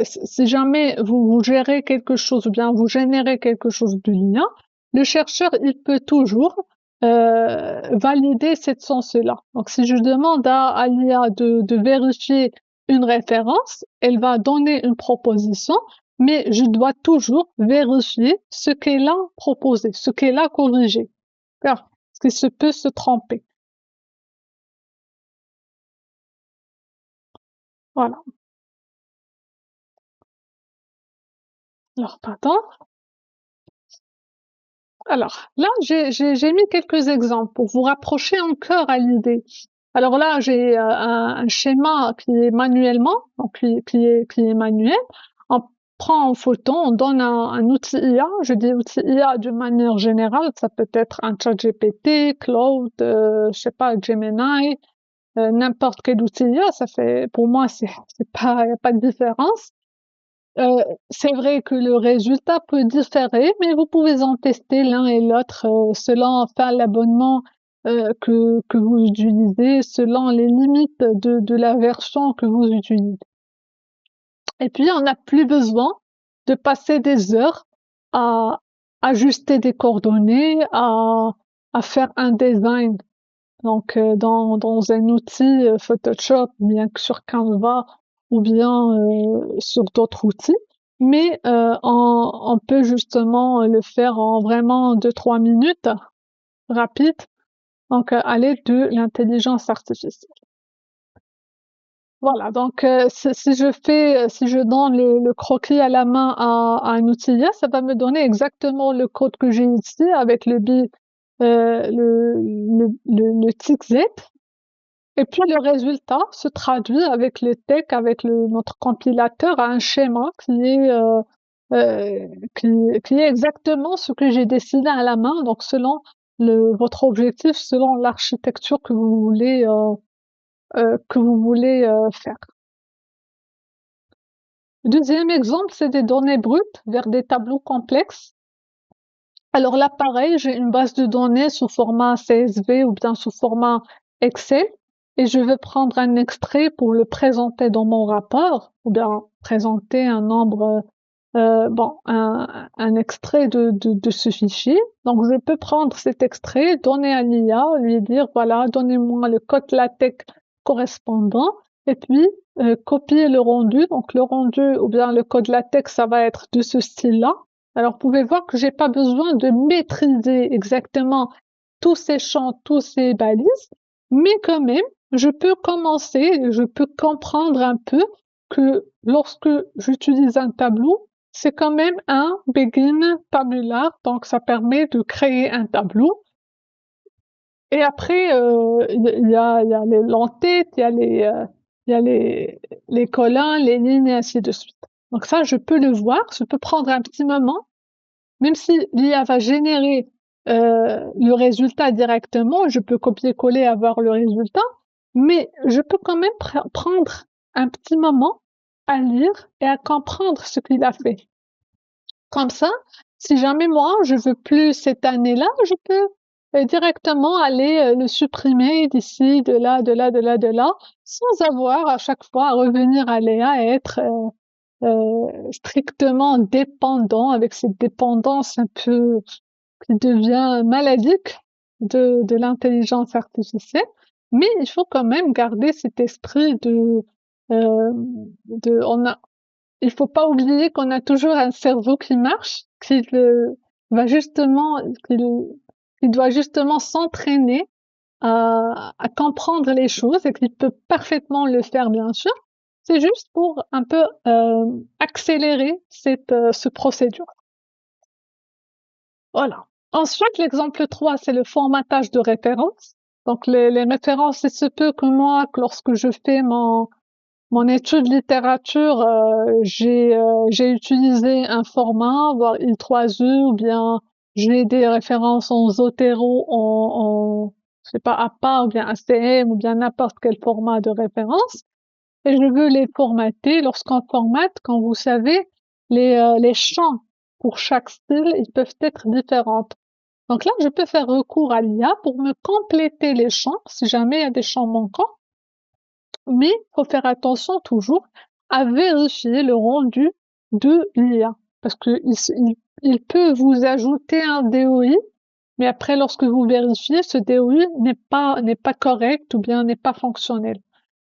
si jamais vous gérez quelque chose ou bien vous générez quelque chose de l'IA, le chercheur, il peut toujours valider cette source-là. Donc, si je demande à l'IA de vérifier une référence, elle va donner une proposition, mais je dois toujours vérifier ce qu'elle a proposé, ce qu'elle a corrigé. Parce que se peut se tromper. Voilà. Alors, pardon. Alors, là, j'ai mis quelques exemples pour vous rapprocher encore à l'idée. Alors là, j'ai un schéma qui est manuellement, donc qui est manuel. On prend en photo, on donne un outil IA. Je dis outil IA d'une manière générale, ça peut être un ChatGPT, Claude, je sais pas, Gemini, n'importe quel outil IA. Ça fait, pour moi, c'est pas, y a pas de différence. C'est vrai que le résultat peut différer, mais vous pouvez en tester l'un et l'autre selon enfin l'abonnement que vous utilisez, selon les limites de la version que vous utilisez. Et puis, on n'a plus besoin de passer des heures à ajuster des coordonnées, à faire un design. Donc, dans un outil Photoshop, bien que sur Canva ou bien sur d'autres outils. Mais on peut justement le faire en vraiment 2-3 minutes, rapide, donc à l'aide de l'intelligence artificielle. Voilà, donc si je donne le croquis à la main à un outil IA, ça va me donner exactement le code que j'ai ici avec le tic Z. Et puis le résultat se traduit avec le texte, avec notre compilateur à un schéma euh, qui est exactement ce que j'ai dessiné à la main, donc selon votre objectif, selon l'architecture que vous voulez faire. Deuxième exemple, c'est des données brutes vers des tableaux complexes. Alors là, pareil, j'ai une base de données sous format CSV ou bien sous format Excel et je vais prendre un extrait pour le présenter dans mon rapport ou bien présenter un nombre, un extrait de ce fichier. Donc, je peux prendre cet extrait, donner à l'IA, lui dire, voilà, donnez-moi le code LaTeX correspondant et puis copier le rendu. Donc, le rendu ou bien le code LaTeX, ça va être de ce style-là. Alors, vous pouvez voir que j'ai pas besoin de maîtriser exactement tous ces champs, tous ces balises, mais quand même, je peux commencer, je peux comprendre un peu que lorsque j'utilise un tableau, c'est quand même un begin tabular, donc ça permet de créer un tableau. Et après, il y a les l'entête, il y a les colonnes, les lignes et ainsi de suite. Donc ça, je peux le voir, je peux prendre un petit moment même si l'IA va générer le résultat directement, je peux copier-coller, avoir le résultat, mais je peux quand même prendre un petit moment à lire et à comprendre ce qu'il a fait. Comme ça, si jamais moi, je veux plus cette année-là, je peux directement aller le supprimer d'ici, de là, de là, de là, de là, sans avoir à chaque fois à revenir à l'IA et être strictement dépendant avec cette dépendance un peu qui devient maladique de l'intelligence artificielle. Mais il faut quand même garder cet esprit euh, il faut pas oublier qu'on a toujours un cerveau qui marche, va justement, qui doit justement s'entraîner à comprendre les choses et qu'il peut parfaitement le faire, bien sûr. C'est juste pour un peu accélérer ce procédure. Voilà. Ensuite, l'exemple 3, c'est le formatage de références. Donc, les références, il se peut que moi, que lorsque je fais mon étude littérature, j'ai utilisé un format, voire I3E, ou bien j'ai des références en Zotero, je sais pas, APA, ou bien ACM, ou bien n'importe quel format de référence, et je veux les formater. Lorsqu'on formate, quand vous savez, les champs pour chaque style, ils peuvent être différents. Donc là, je peux faire recours à l'IA pour me compléter les champs, si jamais il y a des champs manquants, mais il faut faire attention toujours à vérifier le rendu de l'IA, parce que il peut vous ajouter un DOI, mais après, lorsque vous vérifiez, ce DOI n'est pas correct ou bien n'est pas fonctionnel.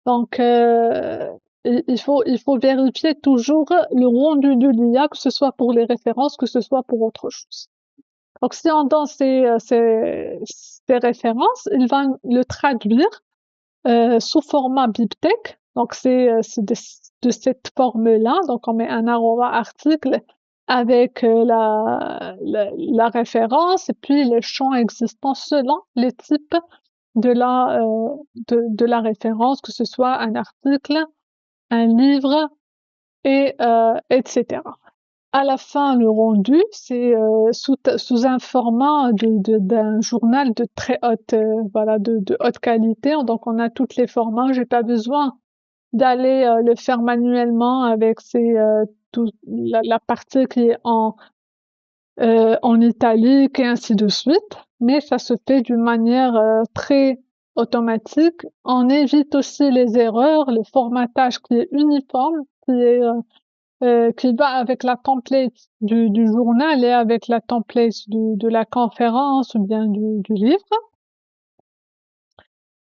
Donc, il faut vérifier toujours le rendu de l'IA, que ce soit pour les références, que ce soit pour autre chose. Donc, si on donne ces références, il va le traduire sous format BibTeX. Donc, c'est de cette forme-là. Donc, on met un arroba article avec la référence et puis les champs existants selon les types de la référence, que ce soit un article, un livre, et etc. À la fin, le rendu, c'est sous un format d'un journal de très haute, voilà, de haute qualité. Donc, on a tous les formats. J'ai pas besoin d'aller le faire manuellement avec la partie qui est en italique et ainsi de suite. Mais ça se fait d'une manière très automatique. On évite aussi les erreurs, le formatage qui est uniforme, qui va avec la template du journal et avec la template de la conférence ou bien du livre.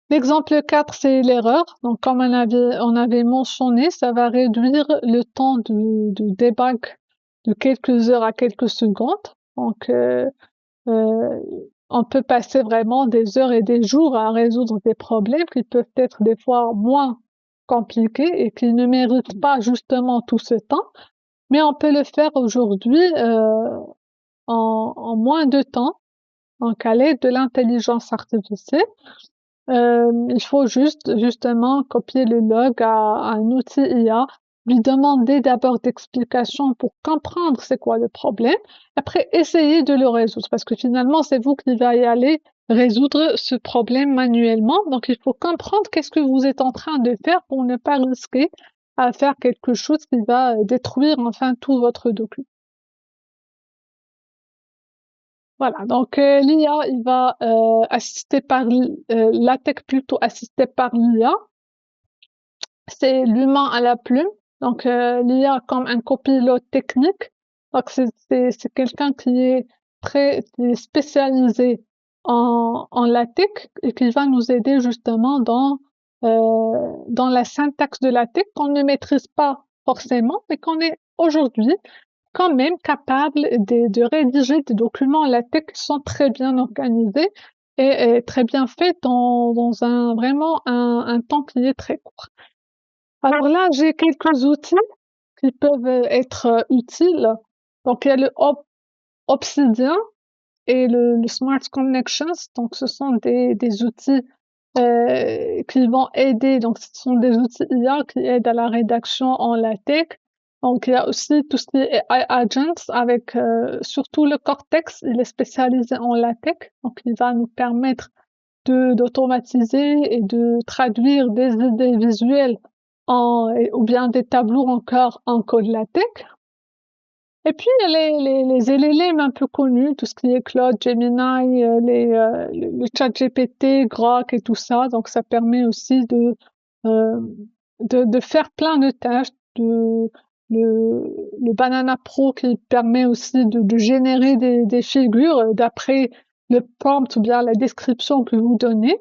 L'exemple 4, c'est l'erreur. Donc, comme on avait mentionné, ça va réduire le temps de debug de quelques heures à quelques secondes. Donc, on peut passer vraiment des heures et des jours à résoudre des problèmes qui peuvent être des fois moins compliqués et qui ne méritent pas justement tout ce temps. Mais on peut le faire aujourd'hui en moins de temps, donc à l'aide de l'intelligence artificielle. Il faut justement copier le log à un outil IA, lui demander d'abord d'explications pour comprendre c'est quoi le problème, après essayer de le résoudre, parce que finalement c'est vous qui allez aller résoudre ce problème manuellement. Donc il faut comprendre qu'est-ce que vous êtes en train de faire pour ne pas risquer à faire quelque chose qui va détruire enfin tout votre document. Voilà, donc l'IA, il va assister par LaTeX plutôt assisté par l'IA. C'est l'humain à la plume. Donc l'IA comme un copilote technique. Donc c'est quelqu'un qui est qui est spécialisé en LaTeX et qui va nous aider justement dans la syntaxe de LaTeX qu'on ne maîtrise pas forcément, mais qu'on est aujourd'hui quand même capable de rédiger des documents LaTeX qui sont très bien organisés et très bien faits dans vraiment un temps qui est très court. Alors là, j'ai quelques outils qui peuvent être utiles. Donc, il y a le Obsidian et le Smart Connections. Donc, ce sont des outils qui vont aider. Donc, ce sont des outils IA qui aident à la rédaction en LaTeX. Donc, il y a aussi tout ce qui est AI Agents avec surtout le Cortex. Il est spécialisé en LaTeX. Donc, il va nous permettre d'automatiser et de traduire des idées visuelles ou bien des tableaux encore en code LaTeX. Et puis, il y a les LLM un peu connus, tout ce qui est Claude, Gemini, le ChatGPT, Grok et tout ça. Donc, ça permet aussi de faire plein de tâches. Le Banana Pro qui permet aussi de générer des figures d'après le prompt ou bien la description que vous donnez.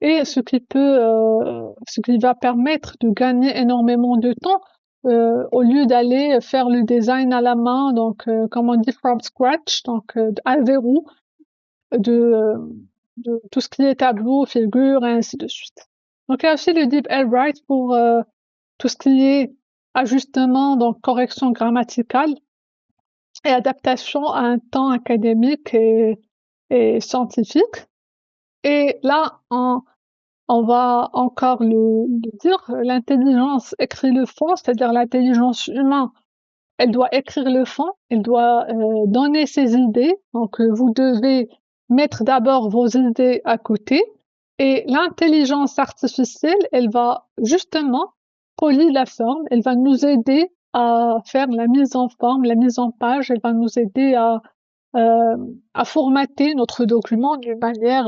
Et ce qui va permettre de gagner énormément de temps au lieu d'aller faire le design à la main, donc comme on dit from scratch, donc à zéro, de, de tout ce qui est tableau, figure et ainsi de suite. Donc il y a aussi le DeepL Write pour tout ce qui est ajustement, donc correction grammaticale et adaptation à un temps académique et scientifique. Et là, on va encore le dire, l'intelligence écrit le fond, c'est-à-dire l'intelligence humaine, elle doit écrire le fond, elle doit donner ses idées. Donc, vous devez mettre d'abord vos idées à côté et l'intelligence artificielle, elle va justement polir la forme, elle va nous aider à faire la mise en forme, la mise en page, elle va nous aider à formater notre document d'une manière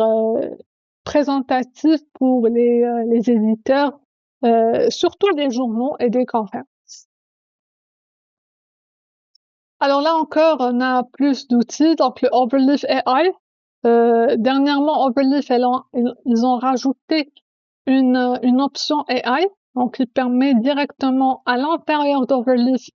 présentative pour les éditeurs, surtout des journaux et des conférences. Alors là encore, on a plus d'outils, donc le Overleaf AI. Dernièrement, Overleaf, ils ont rajouté une option AI, donc il permet directement à l'intérieur d'Overleaf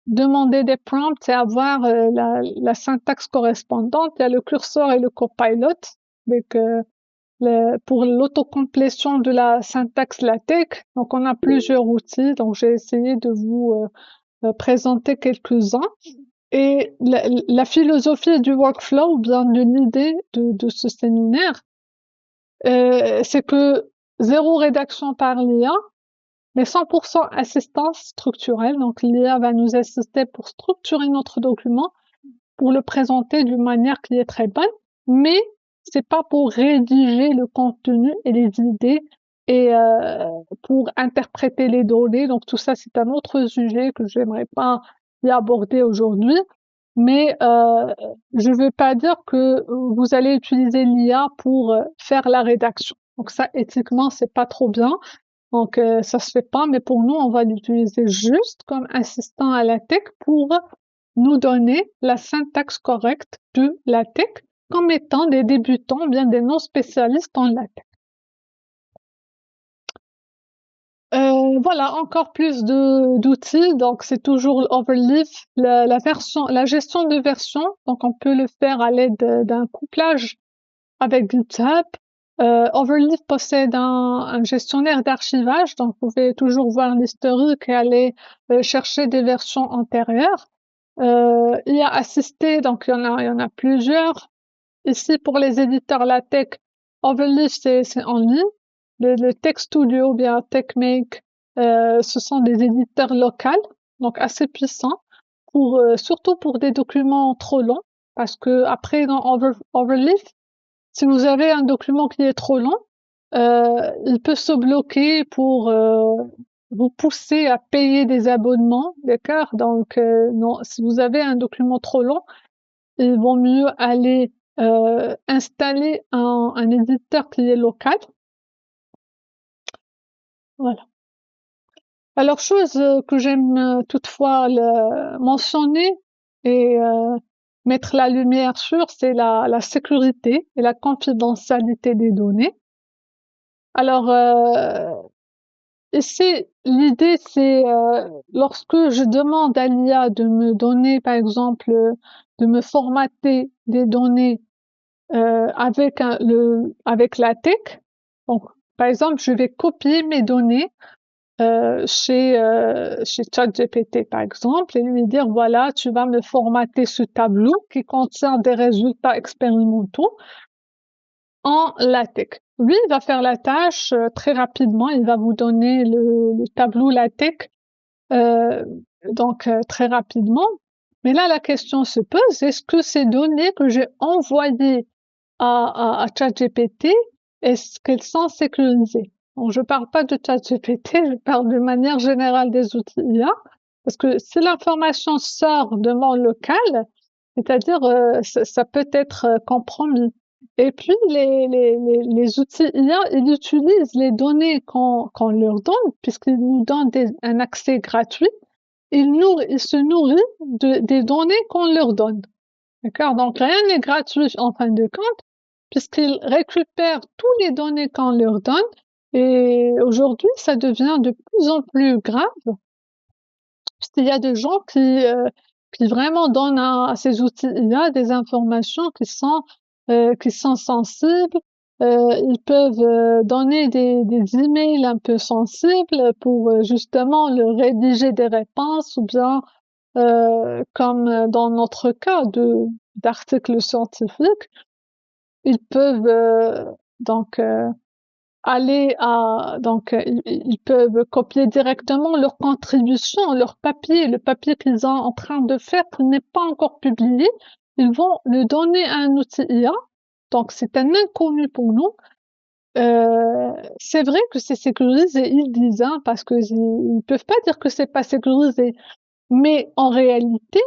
demander des prompts et avoir la syntaxe correspondante. Il y a le curseur et le copilot avec pour l'autocomplétion de la syntaxe LaTeX. Donc, on a plusieurs outils. Donc, j'ai essayé de vous présenter quelques-uns. Et la philosophie du workflow, ou bien de l'idée de ce séminaire, c'est que zéro rédaction par l'IA, mais 100% assistance structurelle. Donc, l'IA va nous assister pour structurer notre document, pour le présenter d'une manière qui est très bonne, mais c'est pas pour rédiger le contenu et les idées et pour interpréter les données. Donc tout ça, c'est un autre sujet que j'aimerais pas y aborder aujourd'hui. Mais je veux pas dire que vous allez utiliser l'IA pour faire la rédaction. Donc ça, éthiquement, c'est pas trop bien. Donc ça se fait pas. Mais pour nous, on va l'utiliser juste comme assistant à la tech pour nous donner la syntaxe correcte de LaTeX comme étant des débutants, bien des non-spécialistes en LaTeX. Voilà, encore plus d'outils. Donc, c'est toujours Overleaf, la gestion de version. Donc, on peut le faire à l'aide d'un couplage avec GitHub. Overleaf possède un gestionnaire d'archivage. Donc, vous pouvez toujours voir l'historique et aller chercher des versions antérieures. Il y a assisté, donc il y en a plusieurs. Ici, pour les éditeurs LaTeX, Overleaf, c'est en ligne. Le Tech Studio, bien TechMake, ce sont des éditeurs locaux, donc assez puissants, surtout pour des documents trop longs, parce que après, dans Overleaf, si vous avez un document qui est trop long, il peut se bloquer vous pousser à payer des abonnements, d'accord? Donc, non, si vous avez un document trop long, il vaut mieux aller installer un éditeur qui est local. Voilà. Alors, chose que j'aime toutefois mentionner et mettre la lumière sur, c'est la sécurité et la confidentialité des données. Alors, ici, l'idée, c'est lorsque je demande à l'IA de me donner, par exemple, de me formater des données avec la tech. Donc, par exemple, je vais copier mes données chez ChatGPT, par exemple, et lui dire, voilà, tu vas me formater ce tableau qui contient des résultats expérimentaux en LaTeX. Lui, il va faire la tâche très rapidement. Il va vous donner le tableau LaTeX euh, très rapidement. Mais là, la question se pose, est-ce que ces données que j'ai envoyées à ChatGPT, est-ce qu'elles sont sécurisées? Donc, je parle pas de ChatGPT, je parle de manière générale des outils IA, parce que si l'information sort de mon local, c'est-à-dire ça peut être compromis. Et puis les outils IA, ils utilisent les données qu'on leur donne, puisqu'ils nous donnent un accès gratuit. Ils se nourrissent des données qu'on leur donne. D'accord? Donc rien n'est gratuit en fin de compte, puisqu'ils récupèrent toutes les données qu'on leur donne. Et aujourd'hui, ça devient de plus en plus grave, puisqu'il y a des gens qui vraiment donnent à ces outils IA des informations qui sont sensibles. Ils peuvent donner des emails un peu sensibles pour justement leur rédiger des réponses ou bien comme dans notre cas d'articles scientifiques, ils peuvent donc aller à ils peuvent copier directement leur contribution, leur papier, le papier qu'ils sont en train de faire qui n'est pas encore publié, ils vont le donner à un outil IA. Donc c'est un inconnu pour nous. C'est vrai que c'est sécurisé, ils disent, hein, parce que ils peuvent pas dire que c'est pas sécurisé. Mais en réalité,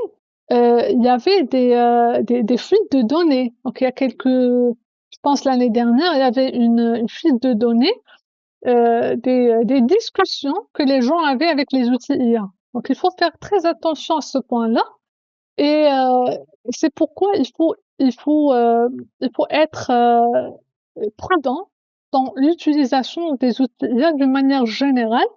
il y avait des fuites de données. Donc il y a je pense l'année dernière, il y avait une fuite de données, des discussions que les gens avaient avec les outils IA. Donc il faut faire très attention à ce point-là. Et c'est pourquoi il faut être prudent dans l'utilisation des outils IA d'une manière générale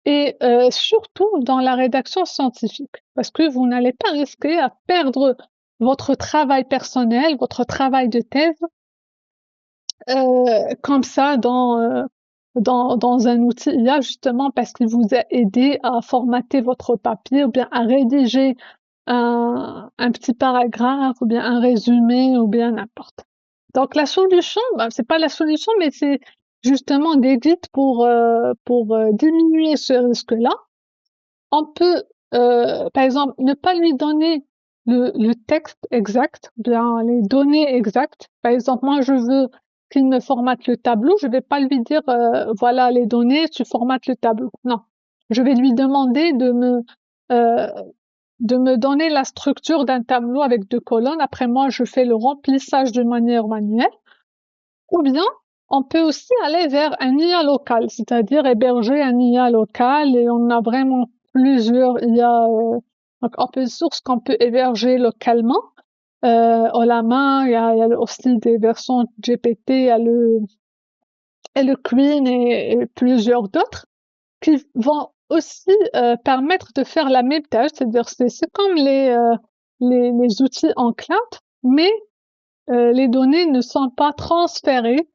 et surtout dans la rédaction scientifique, parce que vous n'allez pas risquer à perdre votre travail personnel, votre travail de thèse, comme ça dans un outil IA, justement parce qu'il vous a aidé à formater votre papier ou bien à rédiger un petit paragraphe ou bien un résumé ou bien n'importe. Donc la solution, c'est pas la solution, mais c'est justement des guides pour diminuer ce risque-là. On peut, par exemple, ne pas lui donner le texte exact, bien les données exactes. Par exemple, moi, je veux qu'il me formate le tableau. Je vais pas lui dire, voilà les données, tu formates le tableau. Non. Je vais lui demander euh, de me donner la structure d'un tableau avec 2 colonnes. Après, moi, je fais le remplissage de manière manuelle. Ou bien, on peut aussi aller vers un IA local, c'est-à-dire héberger un IA local et on a vraiment plusieurs IA donc open source qu'on peut héberger localement. À la main, il y a aussi des versions GPT, il y a le Queen et plusieurs d'autres qui vont aussi permettre de faire la même tâche, c'est-à-dire c'est comme les outils en cloud, mais les données ne sont pas transférées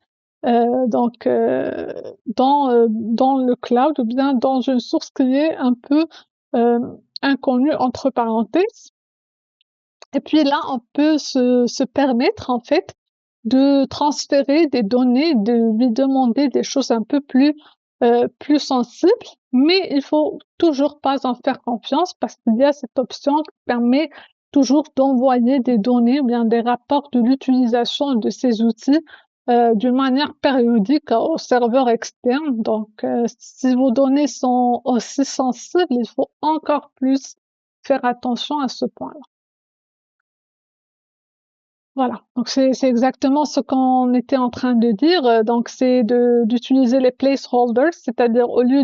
dans le cloud ou bien dans une source qui est un peu euh, inconnue entre parenthèses. Et puis là, on peut se permettre en fait de transférer des données, de lui demander des choses un peu plus sensibles, mais il faut toujours pas en faire confiance parce qu'il y a cette option qui permet toujours d'envoyer des données ou bien des rapports de l'utilisation de ces outils d'une manière périodique au serveur externe. Donc, si vos données sont aussi sensibles, il faut encore plus faire attention à ce point-là. Voilà, donc c'est exactement ce qu'on était en train de dire. Donc, c'est d'utiliser les placeholders, c'est-à-dire au lieu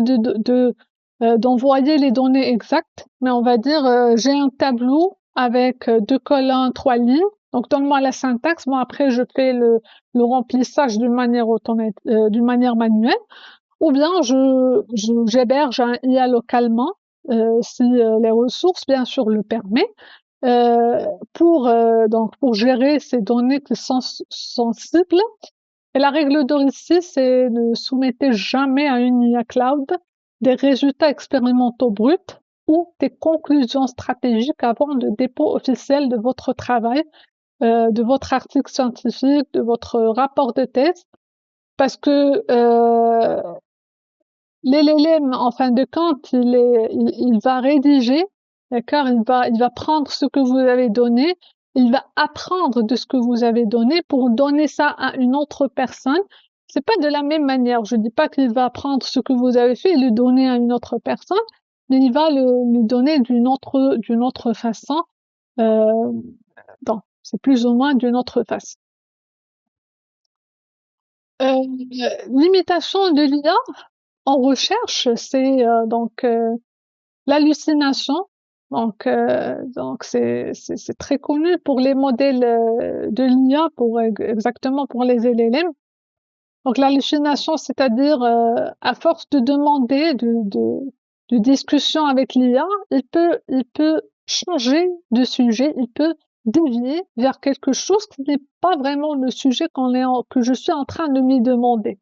d'envoyer les données exactes, mais on va dire j'ai un tableau avec 2 colonnes, 3 lignes. Donc, donne-moi la syntaxe. Moi, après, je fais le remplissage d'une manière d'une manière manuelle. Ou bien j'héberge un IA localement si les ressources, bien sûr, le permettent. Pour gérer ces données qui sont sensibles. Et la règle d'or ici, c'est ne soumettez jamais à une IA cloud des résultats expérimentaux bruts ou des conclusions stratégiques avant le dépôt officiel de votre travail, de votre article scientifique, de votre rapport de thèse, parce que l'LLM, en fin de compte, il va rédiger, d'accord? Il va prendre ce que vous avez donné, il va apprendre de ce que vous avez donné pour donner ça à une autre personne. C'est pas de la même manière. Je dis pas qu'il va prendre ce que vous avez fait et le donner à une autre personne, mais il va le donner d'une autre façon. Donc, c'est plus ou moins d'une autre façon. Limitation de l'IA en recherche, c'est l'hallucination. Donc c'est très connu pour les modèles de l'IA, exactement pour les LLM. Donc l'hallucination, c'est-à-dire à force de demander de discussion avec l'IA, il peut changer de sujet, il peut dévier vers quelque chose qui n'est pas vraiment le sujet que je suis en train de lui demander.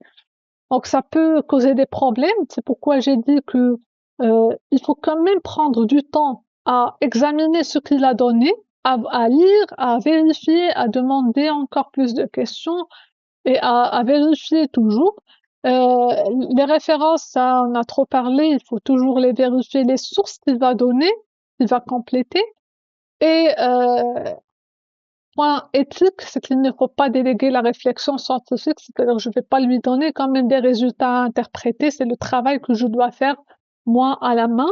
Donc ça peut causer des problèmes. C'est pourquoi j'ai dit que il faut quand même prendre du temps à examiner ce qu'il a donné, à lire, à vérifier, à demander encore plus de questions et à vérifier toujours. Les références, ça on a trop parlé, il faut toujours les vérifier, les sources qu'il va donner, qu'il va compléter. Et point éthique, c'est qu'il ne faut pas déléguer la réflexion scientifique, c'est-à-dire je ne vais pas lui donner quand même des résultats interprétés, c'est le travail que je dois faire moi à la main.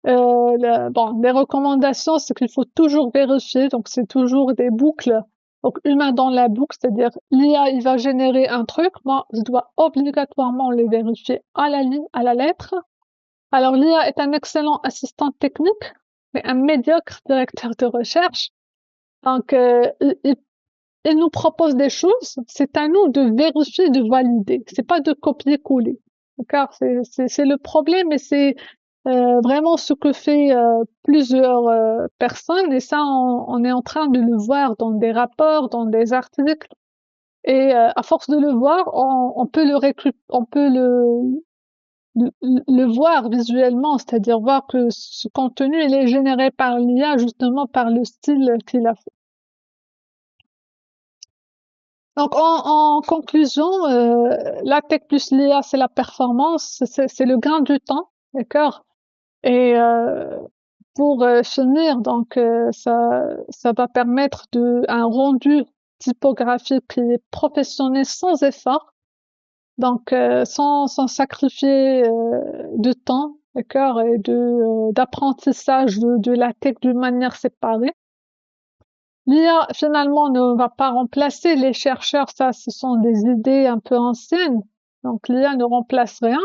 Les recommandations, c'est qu'il faut toujours vérifier, donc c'est toujours des boucles, donc humain dans la boucle, c'est-à-dire l'IA, il va générer un truc, moi je dois obligatoirement le vérifier à la ligne, à la lettre. Alors l'IA est un excellent assistant technique, mais un médiocre directeur de recherche. Donc, il nous propose des choses, c'est à nous de vérifier, de valider. C'est pas de copier-coller. D'accord? C'est le problème et c'est vraiment ce que fait plusieurs personnes et ça, on est en train de le voir dans des rapports, dans des articles. Et à force de le voir, on peut le voir visuellement, c'est-à-dire voir que ce contenu il est généré par l'IA justement par le style qu'il a fait. Donc en conclusion, la tech plus l'IA, c'est la performance, c'est le gain du temps, d'accord? Et pour finir, donc ça va permettre un rendu typographique qui est professionnel sans effort, donc sans sacrifier de temps, d'accord? Et d'apprentissage de la tech d'une manière séparée. L'IA, finalement, ne va pas remplacer les chercheurs, ça, ce sont des idées un peu anciennes. Donc, l'IA ne remplace rien,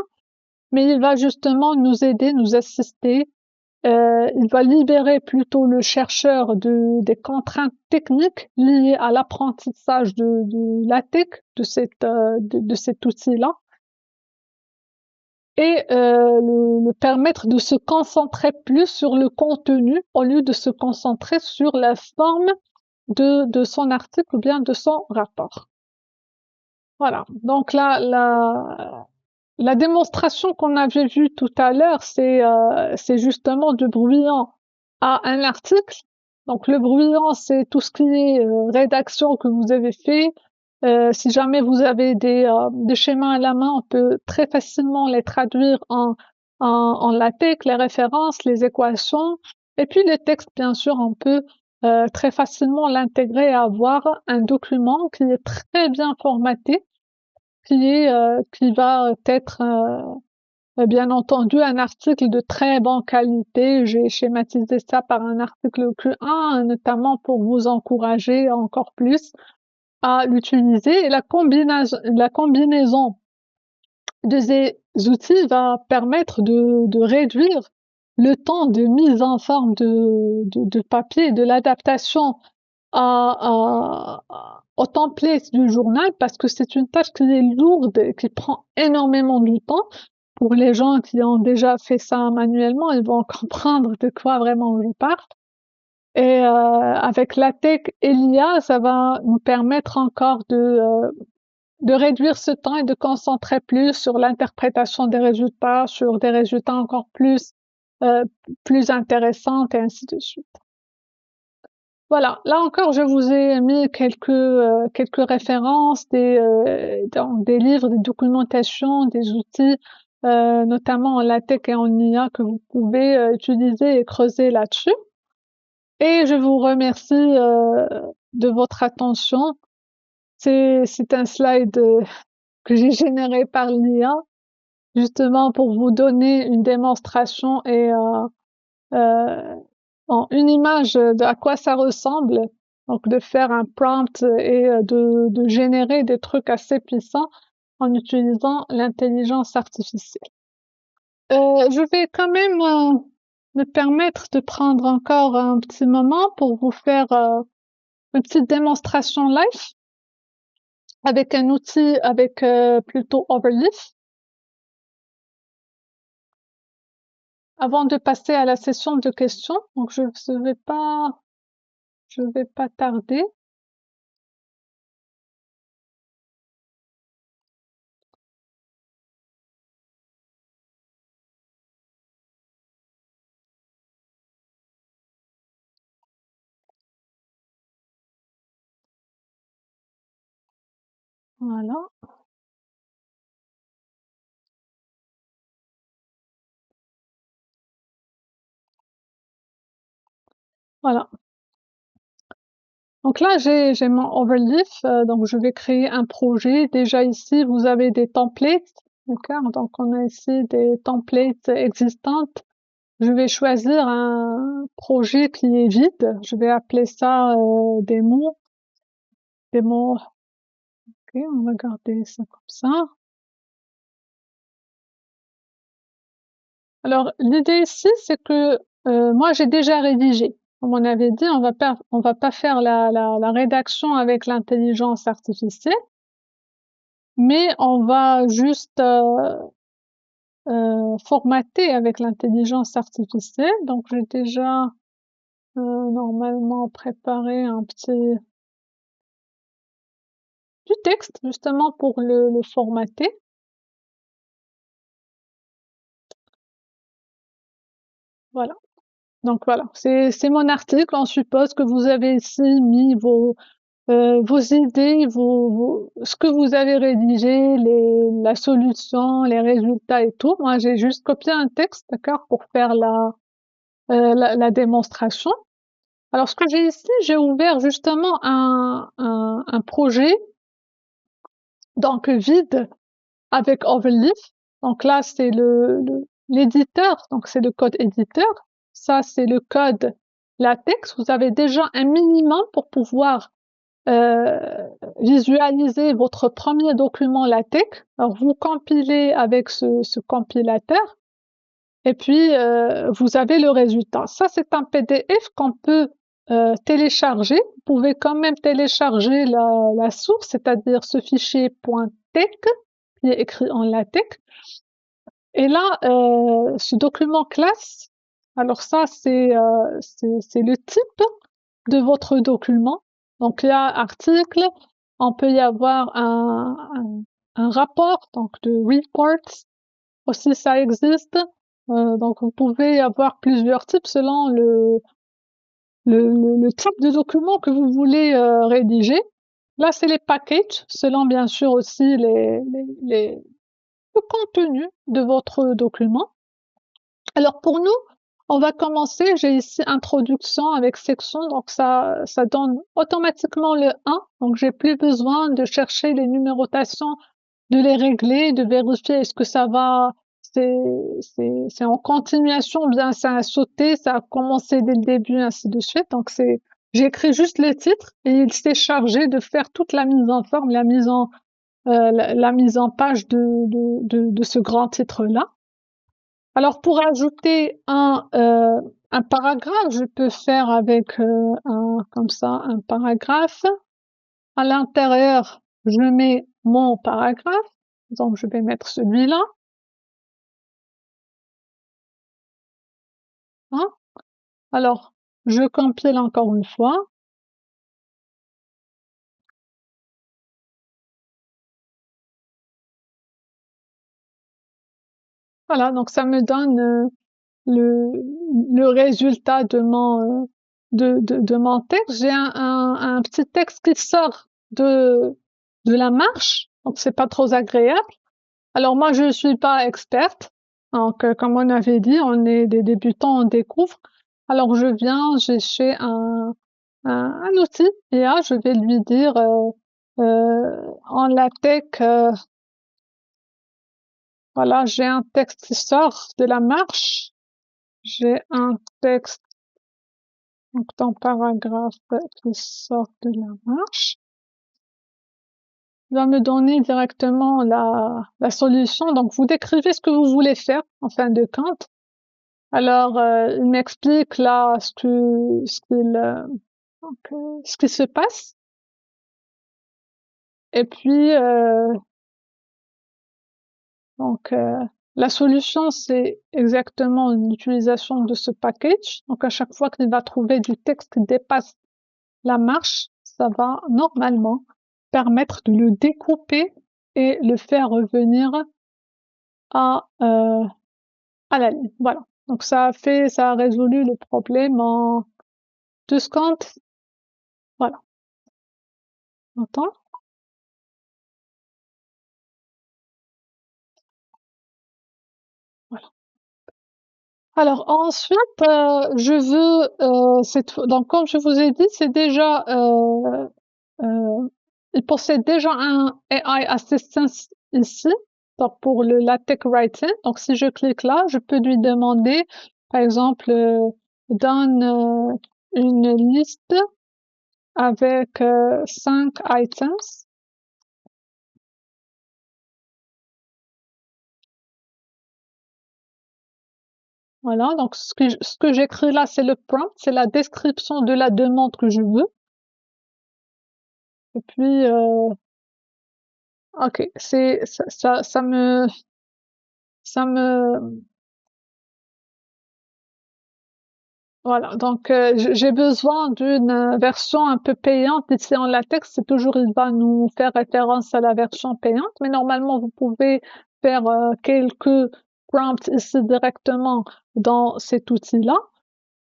mais il va justement nous aider, nous assister. Il va libérer plutôt le chercheur des contraintes techniques liées à l'apprentissage de la tech, de cet outil-là, et le permettre de se concentrer plus sur le contenu au lieu de se concentrer sur la forme de son article ou bien de son rapport. Voilà. Donc la démonstration qu'on avait vue tout à l'heure, c'est justement du brouillon à un article. Donc le brouillon, c'est tout ce qui est rédaction que vous avez fait. Si jamais vous avez des schémas à la main, on peut très facilement les traduire en LaTeX, les références, les équations. Et puis les textes, bien sûr, on peut très facilement l'intégrer et avoir un document qui est très bien formaté, qui va être bien entendu un article de très bonne qualité. J'ai schématisé ça par un article Q1, notamment pour vous encourager encore plus à l'utiliser. Et la combinaison de ces outils va permettre de réduire le temps de mise en forme de papier, de l'adaptation au template du journal, parce que c'est une tâche qui est lourde et qui prend énormément de temps. Pour les gens qui ont déjà fait ça manuellement, ils vont comprendre de quoi vraiment je parle. Et avec la tech et l'IA, ça va nous permettre encore de réduire ce temps et de concentrer plus sur l'interprétation des résultats, sur des résultats encore euh, plus intéressants et ainsi de suite. Voilà, là encore, je vous ai mis quelques références, des livres, des documentations, des outils, notamment en LaTeX et en IA que vous pouvez utiliser et creuser là-dessus. Et je vous remercie de votre attention. C'est un slide que j'ai généré par l'IA, justement pour vous donner une démonstration et en une image de à quoi ça ressemble. Donc de faire un prompt et de générer des trucs assez puissants en utilisant l'intelligence artificielle. Je vais quand même me permettre de prendre encore un petit moment pour vous faire une petite démonstration live avec un outil avec plutôt Overleaf. Avant de passer à la session de questions, donc je vais pas tarder. Voilà. Voilà. Donc là, j'ai mon Overleaf, donc je vais créer un projet. Déjà ici, vous avez des templates, d'accord? Donc on a ici des templates existantes. Je vais choisir un projet qui est vide. Je vais appeler ça démo. Démo. Ok, on va garder ça comme ça. Alors l'idée ici, c'est que moi j'ai déjà rédigé. Comme on avait dit, on va pas faire la rédaction avec l'intelligence artificielle, mais on va juste formater avec l'intelligence artificielle. Donc j'ai déjà normalement préparé du texte justement pour le formater. Voilà. Donc voilà, c'est mon article. On suppose que vous avez ici mis vos idées, ce que vous avez rédigé, la solution, les résultats et tout. Moi, j'ai juste copié un texte, d'accord, pour faire la démonstration. Alors, ce que j'ai ici, j'ai ouvert justement un projet, donc vide, avec Overleaf. Donc là, c'est l'éditeur, donc c'est le code éditeur. Ça, c'est le code LaTeX. Vous avez déjà un minimum pour pouvoir visualiser votre premier document LaTeX. Alors, vous compilez avec ce compilateur et puis vous avez le résultat. Ça, c'est un PDF qu'on peut télécharger. Vous pouvez quand même télécharger la source, c'est-à-dire ce fichier .tex qui est écrit en LaTeX. Et là, ce document classe, alors ça, c'est le type de votre document. Donc, il y a article, on peut y avoir un rapport, donc de reports, aussi ça existe. Donc, vous pouvez avoir plusieurs types selon le type de document que vous voulez rédiger. Là, c'est les packages, selon bien sûr aussi le contenu de votre document. Alors pour nous, On va commencer, j'ai ici introduction avec section, donc ça donne automatiquement le 1, donc j'ai plus besoin de chercher les numérotations, de les régler, de vérifier est-ce que ça va, c'est en continuation, ou bien ça a sauté, ça a commencé dès le début, ainsi de suite. Donc j'ai écrit juste les titres et il s'est chargé de faire toute la mise en forme, la mise en page de ce grand titre-là. Alors pour ajouter un paragraphe, je peux faire avec comme ça un paragraphe. À l'intérieur, je mets mon paragraphe. Donc je vais mettre celui-là. Hein? Alors, je compile encore une fois. Voilà, donc ça me donne le résultat de mon texte. J'ai un petit texte qui sort de la marche, donc c'est pas trop agréable. Alors moi, je suis pas experte, donc comme on avait dit, on est des débutants, on découvre. Alors je viens, j'ai chez un outil IA, je vais lui dire en LaTeX, voilà, j'ai un texte qui sort de la marche, j'ai un texte donc dans paragraphe qui sort de la marche. Il va me donner directement la solution. Donc vous décrivez ce que vous voulez faire en fin de compte. Alors il m'explique là ce qui se passe. Et puis donc la solution, c'est exactement une utilisation de ce package. Donc à chaque fois qu'il va trouver du texte qui dépasse la marche, ça va normalement permettre de le découper et le faire revenir à la ligne. Voilà. Donc ça a résolu le problème en 2 secondes. Voilà. On entend? Voilà. Alors ensuite, je veux donc comme je vous ai dit, c'est déjà il possède déjà un AI Assistant ici, donc pour le LaTeX Writing. Donc si je clique là, je peux lui demander, par exemple, donne une liste avec 5 items. Voilà, donc ce que j'écris là, c'est le prompt, c'est la description de la demande que je veux. Et puis, ok, ça me voilà. Donc j'ai besoin d'une version un peu payante ici en latex. C'est toujours il va nous faire référence à la version payante, mais normalement vous pouvez faire quelques prompts ici directement dans cet outil-là.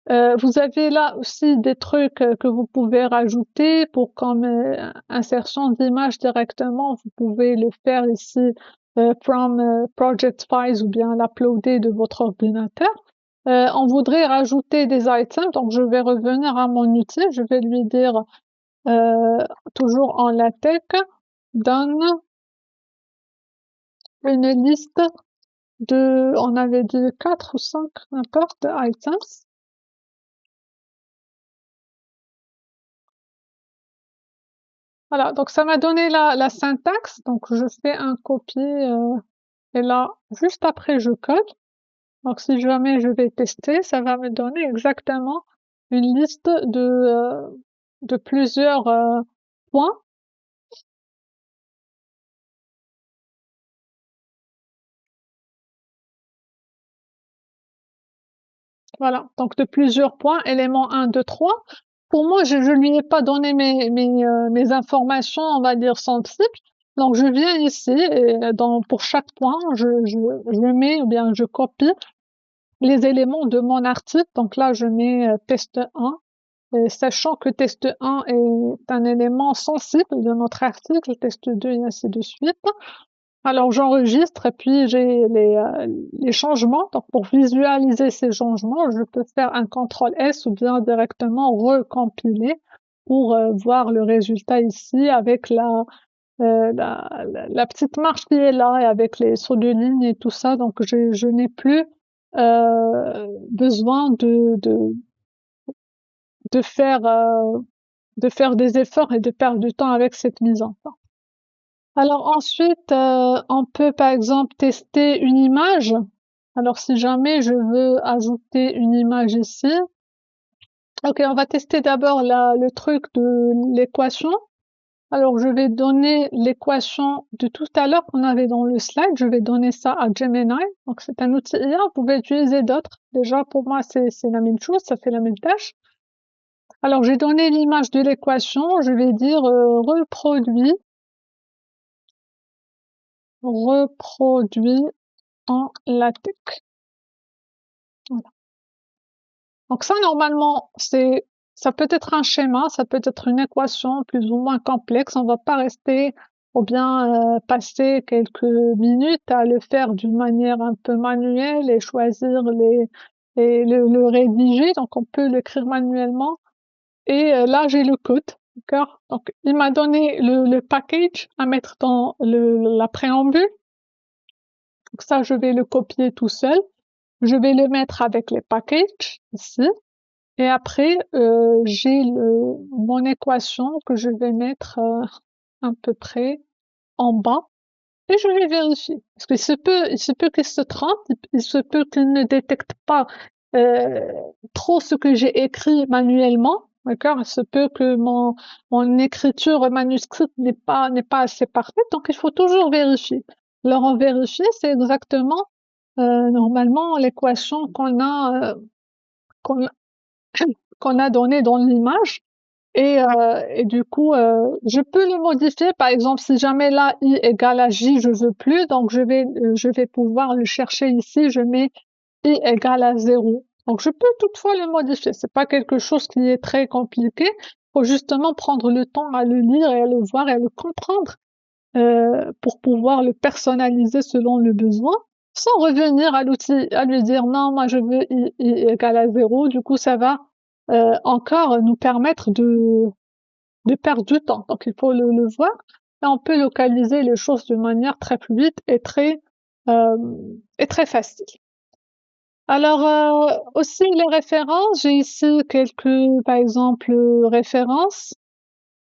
Vous avez là aussi des trucs que vous pouvez rajouter pour comme insertion d'image directement. Vous pouvez le faire ici from project files ou bien l'uploader de votre ordinateur. On voudrait rajouter des items, donc je vais revenir à mon outil. Je vais lui dire toujours en LaTeX, donne une liste de, on avait dit 4 ou 5, n'importe, items. Voilà, donc ça m'a donné la syntaxe, donc je fais un copier et là, juste après, je code. Donc si jamais je vais tester, ça va me donner exactement une liste de plusieurs points. Voilà, donc de plusieurs points, éléments 1, 2, 3. Pour moi, je lui ai pas donné mes informations, on va dire, sensibles. Donc je viens ici et pour chaque point, je mets ou bien je copie les éléments de mon article. Donc là, je mets test 1, sachant que test 1 est un élément sensible de notre article, test 2 et ainsi de suite. Alors j'enregistre et puis j'ai les changements. Donc pour visualiser ces changements, je peux faire un CTRL S ou bien directement recompiler pour voir le résultat ici avec la petite marche qui est là et avec les sauts de ligne et tout ça. Donc je n'ai plus besoin de faire de faire des efforts et de perdre du temps avec cette mise en temps. Alors ensuite, on peut par exemple tester une image. Alors si jamais je veux ajouter une image ici, ok, on va tester d'abord le truc de l'équation. Alors je vais donner l'équation de tout à l'heure qu'on avait dans le slide, je vais donner ça à Gemini. Donc c'est un outil IA, vous pouvez utiliser d'autres. Déjà pour moi c'est la même chose, ça fait la même tâche. Alors j'ai donné l'image de l'équation, je vais dire reproduit en LaTeX. Voilà. Donc ça, normalement, ça peut être un schéma, ça peut être une équation plus ou moins complexe. On va pas rester ou bien passer quelques minutes à le faire d'une manière un peu manuelle et choisir et le rédiger. Donc on peut l'écrire manuellement. Et là, j'ai le code, d'accord? Donc il m'a donné le package à mettre dans la préambule. Donc ça, je vais le copier tout seul. Je vais le mettre avec les packages ici. Et après, j'ai mon équation que je vais mettre à peu près en bas et je vais vérifier. Parce qu'il se peut qu'il se trompe, il se peut qu'il ne détecte pas trop ce que j'ai écrit manuellement. D'accord? Il se peut que mon écriture manuscrite n'est pas assez parfaite, donc il faut toujours vérifier. Alors en vérifier, c'est exactement normalement l'équation qu'on a qu'on a donné dans l'image et du coup je peux le modifier. Par exemple, si jamais là i égale à j, je veux plus, donc je vais pouvoir le chercher ici, je mets i égale à 0. Donc je peux toutefois le modifier, c'est pas quelque chose qui est très compliqué, faut justement prendre le temps à le lire et à le voir et à le comprendre pour pouvoir le personnaliser selon le besoin, sans revenir à l'outil, à lui dire non, moi je veux i égale à 0. Du coup, ça va encore nous permettre de perdre du temps. Donc il faut le voir et on peut localiser les choses de manière très fluide euh, et très facile. Alors aussi les références, j'ai ici quelques, par exemple, références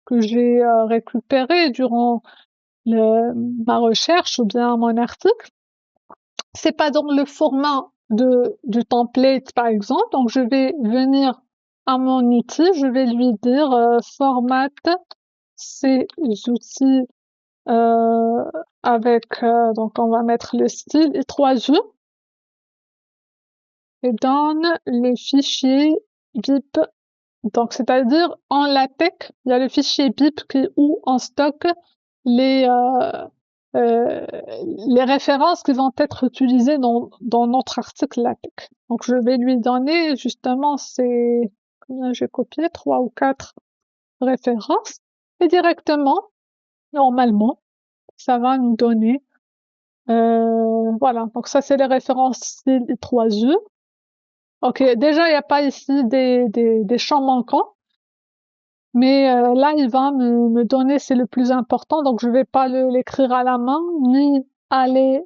que j'ai récupérées durant ma recherche ou bien mon article. C'est pas dans le format du template par exemple, donc je vais venir à mon outil, je vais lui dire format ces outils avec donc on va mettre le style et 3 U et donne le fichier BIP. Donc c'est-à-dire en LaTeX, il y a le fichier BIP qui où on stocke les les références qui vont être utilisées dans notre article LaTeX. Donc je vais lui donner justement combien j'ai copié, 3 ou 4 références et directement, normalement, ça va nous donner voilà. Donc ça c'est les références style 3U. Ok, déjà il n'y a pas ici des champs manquants. Mais là, il va me donner, c'est le plus important, donc je vais pas l'écrire à la main, ni aller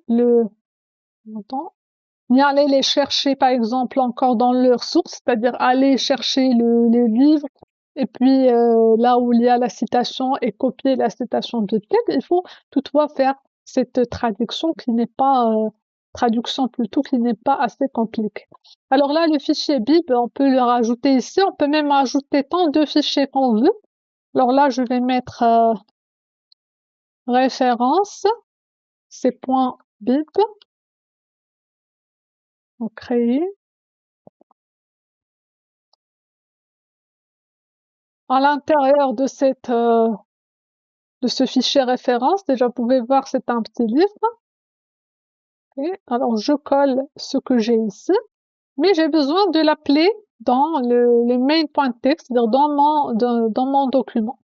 ni aller les chercher, par exemple, encore dans leur source, c'est-à-dire aller chercher les livres, et puis là où il y a la citation et copier la citation biblique. Il faut toutefois faire cette traduction plutôt qui n'est pas assez compliquée. Alors là, le fichier bib, on peut le rajouter ici, on peut même rajouter tant de fichiers qu'on veut. Alors là, je vais mettre référence, c'est point .bib, donc créer. À l'intérieur de ce fichier référence, déjà vous pouvez voir c'est un petit livre. Okay. Alors je colle ce que j'ai ici, mais j'ai besoin de l'appeler dans le main.txt, c'est-à-dire dans mon document.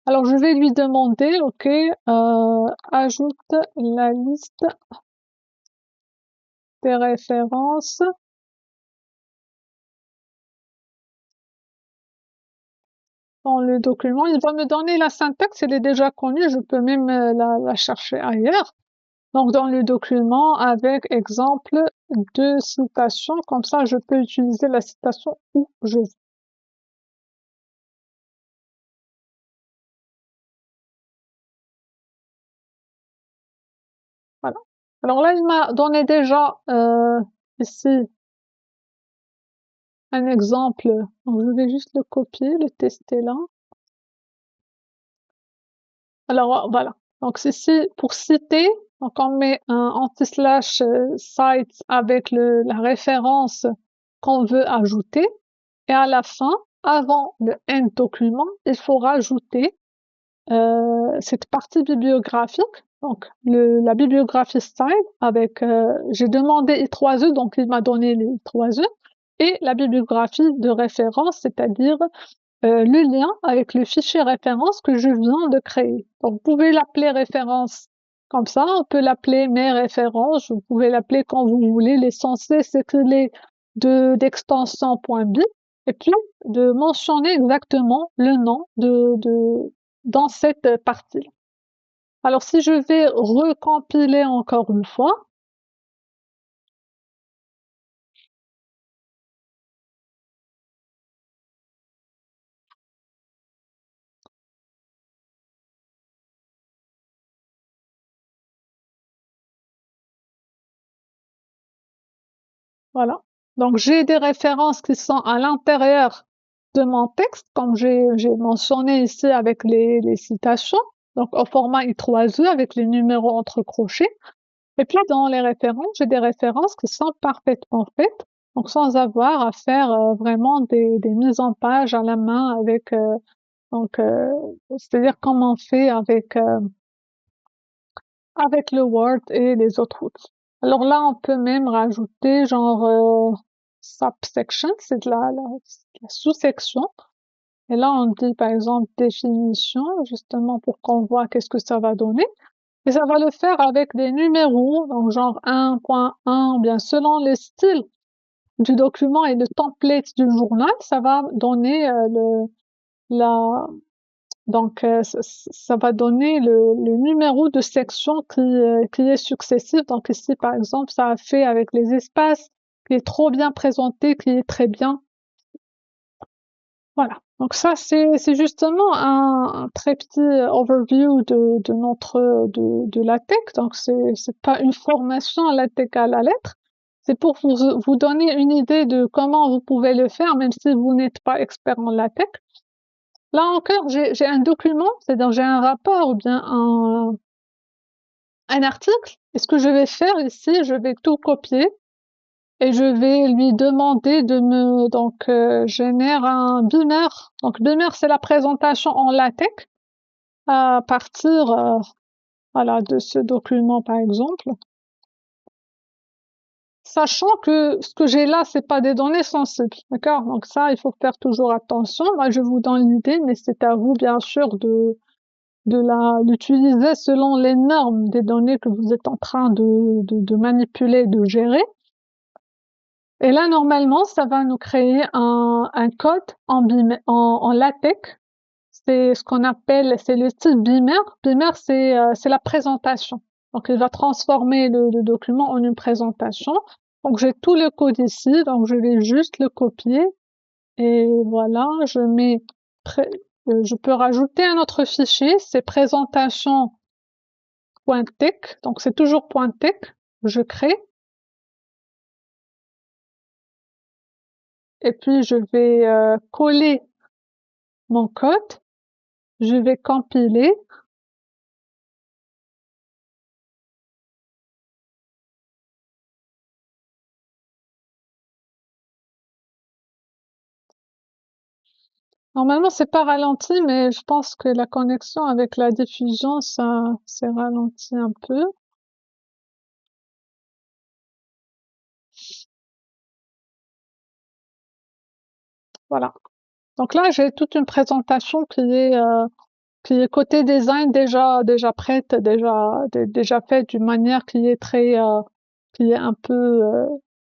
Alors, je vais lui demander, OK, ajoute la liste des références dans le document. Il va me donner la syntaxe, elle est déjà connue, je peux même la chercher ailleurs. Donc, dans le document, avec exemple de citation, comme ça, je peux utiliser la citation où je veux. Voilà. Alors là, il m'a donné déjà ici un exemple. Donc, je vais juste le copier, le tester là. Alors voilà. Donc ici, pour citer, donc on met un anti-slash cite avec la référence qu'on veut ajouter. Et à la fin, avant le end document, il faut rajouter cette partie bibliographique. Donc la bibliographie style avec, j'ai demandé I3E, donc il m'a donné les I3E, et la bibliographie de référence, c'est-à-dire le lien avec le fichier référence que je viens de créer. Donc, vous pouvez l'appeler référence comme ça, on peut l'appeler mes références, vous pouvez l'appeler quand vous voulez. L'essentiel, c'est qu'il est d'extension .b et puis de mentionner exactement le nom dans cette partie. Alors, si je vais recompiler encore une fois, voilà. Donc, j'ai des références qui sont à l'intérieur de mon texte, comme j'ai mentionné ici avec les citations, donc au format I3E avec les numéros entre crochets. Et puis, dans les références, j'ai des références qui sont parfaitement faites, donc sans avoir à faire vraiment des mises en page à la main avec, donc, c'est-à-dire comme on fait avec le Word et les autres outils. Alors là, on peut même rajouter genre subsection, c'est de la sous-section. Et là, on dit par exemple définition, justement pour qu'on voit qu'est-ce que ça va donner. Et ça va le faire avec des numéros, donc genre 1.1, bien selon le style du document et le template du journal, ça va donner la, donc, ça va donner le numéro de section qui est successif. Donc ici, par exemple, ça a fait avec les espaces, qui est trop bien présenté, qui est très bien. Voilà. Donc ça, c'est justement un très petit overview de LaTeX. Donc c'est pas une formation à LaTeX à la lettre. C'est pour vous donner une idée de comment vous pouvez le faire, même si vous n'êtes pas expert en LaTeX. Là encore, j'ai un document, c'est-à-dire j'ai un rapport ou bien un article. Et ce que je vais faire ici, je vais tout copier et je vais lui demander de me génère un beamer. Donc beamer, c'est la présentation en LaTeX à partir voilà de ce document par exemple. Sachant que ce que j'ai là, c'est pas des données sensibles, d'accord? Donc ça, il faut faire toujours attention. Moi, je vous donne l'idée, mais c'est à vous, bien sûr, d'utiliser selon les normes des données que vous êtes en train de manipuler, de gérer. Et là, normalement, ça va nous créer un code en LaTeX. C'est ce qu'on appelle, c'est le type Beamer. Beamer, c'est la présentation. Donc, il va transformer le document en une présentation. Donc, j'ai tout le code ici. Donc, je vais juste le copier. Et voilà, je peux rajouter un autre fichier. C'est présentation.tex. Donc, c'est toujours .tex. Je crée. Et puis, je vais coller mon code. Je vais compiler. Normalement, c'est pas ralenti, mais je pense que la connexion avec la diffusion, ça s'est ralenti un peu. Voilà. Donc là, j'ai toute une présentation qui est qui est côté design déjà prête, déjà faite d'une manière qui est très, qui est un peu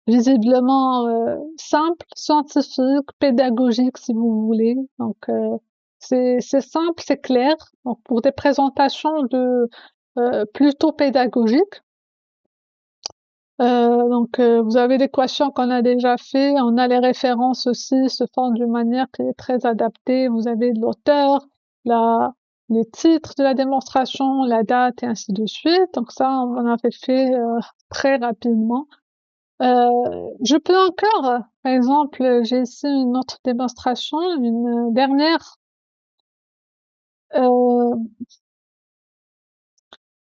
visiblement simple, scientifique, pédagogique si vous voulez. Donc c'est simple, c'est clair. Donc pour des présentations plutôt pédagogiques. Vous avez l'équation qu'on a déjà fait, on a les références aussi, se font d'une manière qui est très adaptée. Vous avez l'auteur, la, les titres de la démonstration, la date et ainsi de suite. Donc ça, on en avait fait très rapidement. Je peux encore, par exemple, j'ai ici une autre démonstration, une dernière. Euh,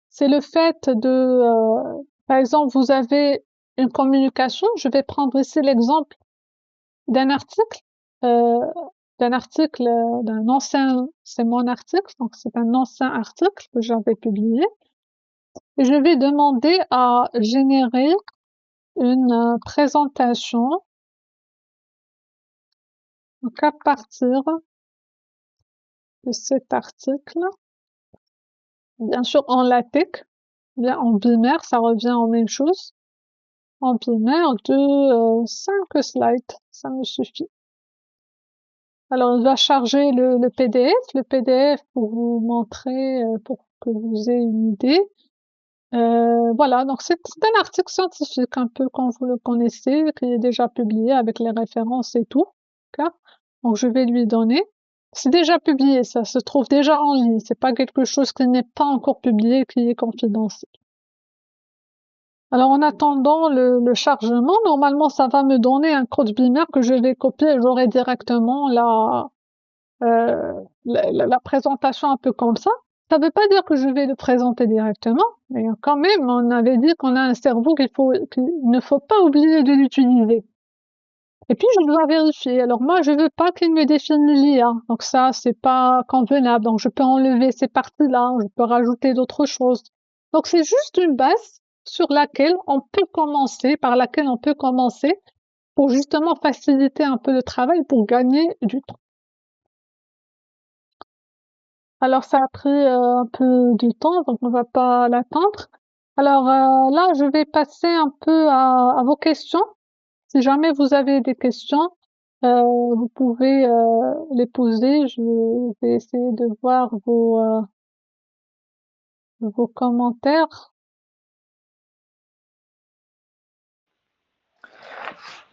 c'est le fait par exemple, vous avez une communication. Je vais prendre ici l'exemple d'un article, euh, d'un ancien, c'est mon article, donc c'est un ancien article que j'avais publié. Et je vais demander à générer une présentation, donc à partir de cet article, bien sûr en LaTeX, bien en binaire, ça revient en même chose, en binaire de 5 slides, ça me suffit. Alors, il va charger le PDF. Le PDF pour vous montrer, pour que vous ayez une idée. Voilà, donc c'est un article scientifique, un peu comme vous le connaissez, qui est déjà publié avec les références et tout. D'accord. Donc, je vais lui donner. C'est déjà publié, ça se trouve déjà en ligne. C'est pas quelque chose qui n'est pas encore publié, qui est confidentiel. Alors, en attendant le chargement, normalement, ça va me donner un code binaire que je vais copier et j'aurai directement la présentation un peu comme ça. Ça veut pas dire que je vais le présenter directement, mais quand même, on avait dit qu'on a un cerveau qu'il ne faut pas oublier de l'utiliser. Et puis, je dois vérifier. Alors moi, je veux pas qu'il me définisse l'IA. Donc ça, c'est pas convenable. Donc je peux enlever ces parties-là, je peux rajouter d'autres choses. Donc c'est juste une base sur laquelle on peut commencer, par laquelle on peut commencer pour justement faciliter un peu le travail, pour gagner du temps. Alors ça a pris un peu du temps, donc on va pas l'attendre. Alors là, je vais passer un peu à vos questions. Si jamais vous avez des questions, vous pouvez les poser. Je vais essayer de voir vos commentaires.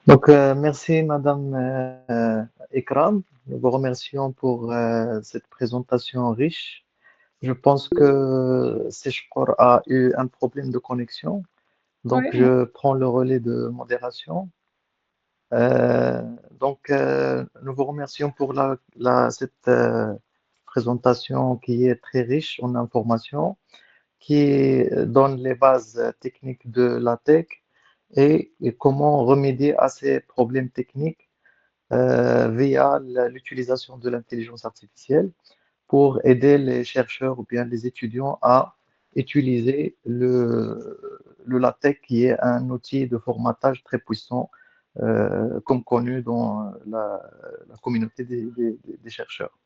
Donc, merci Madame Ekram. Nous vous remercions pour cette présentation riche. Je pense que Seshkor a eu un problème de connexion, donc Oui, je prends le relais de modération. Euh, nous vous remercions pour cette présentation qui est très riche en informations, qui donne les bases techniques de la tech et comment remédier à ces problèmes techniques via l'utilisation de l'intelligence artificielle pour aider les chercheurs ou bien les étudiants à utiliser le LaTeX qui est un outil de formatage très puissant comme connu dans la communauté des chercheurs.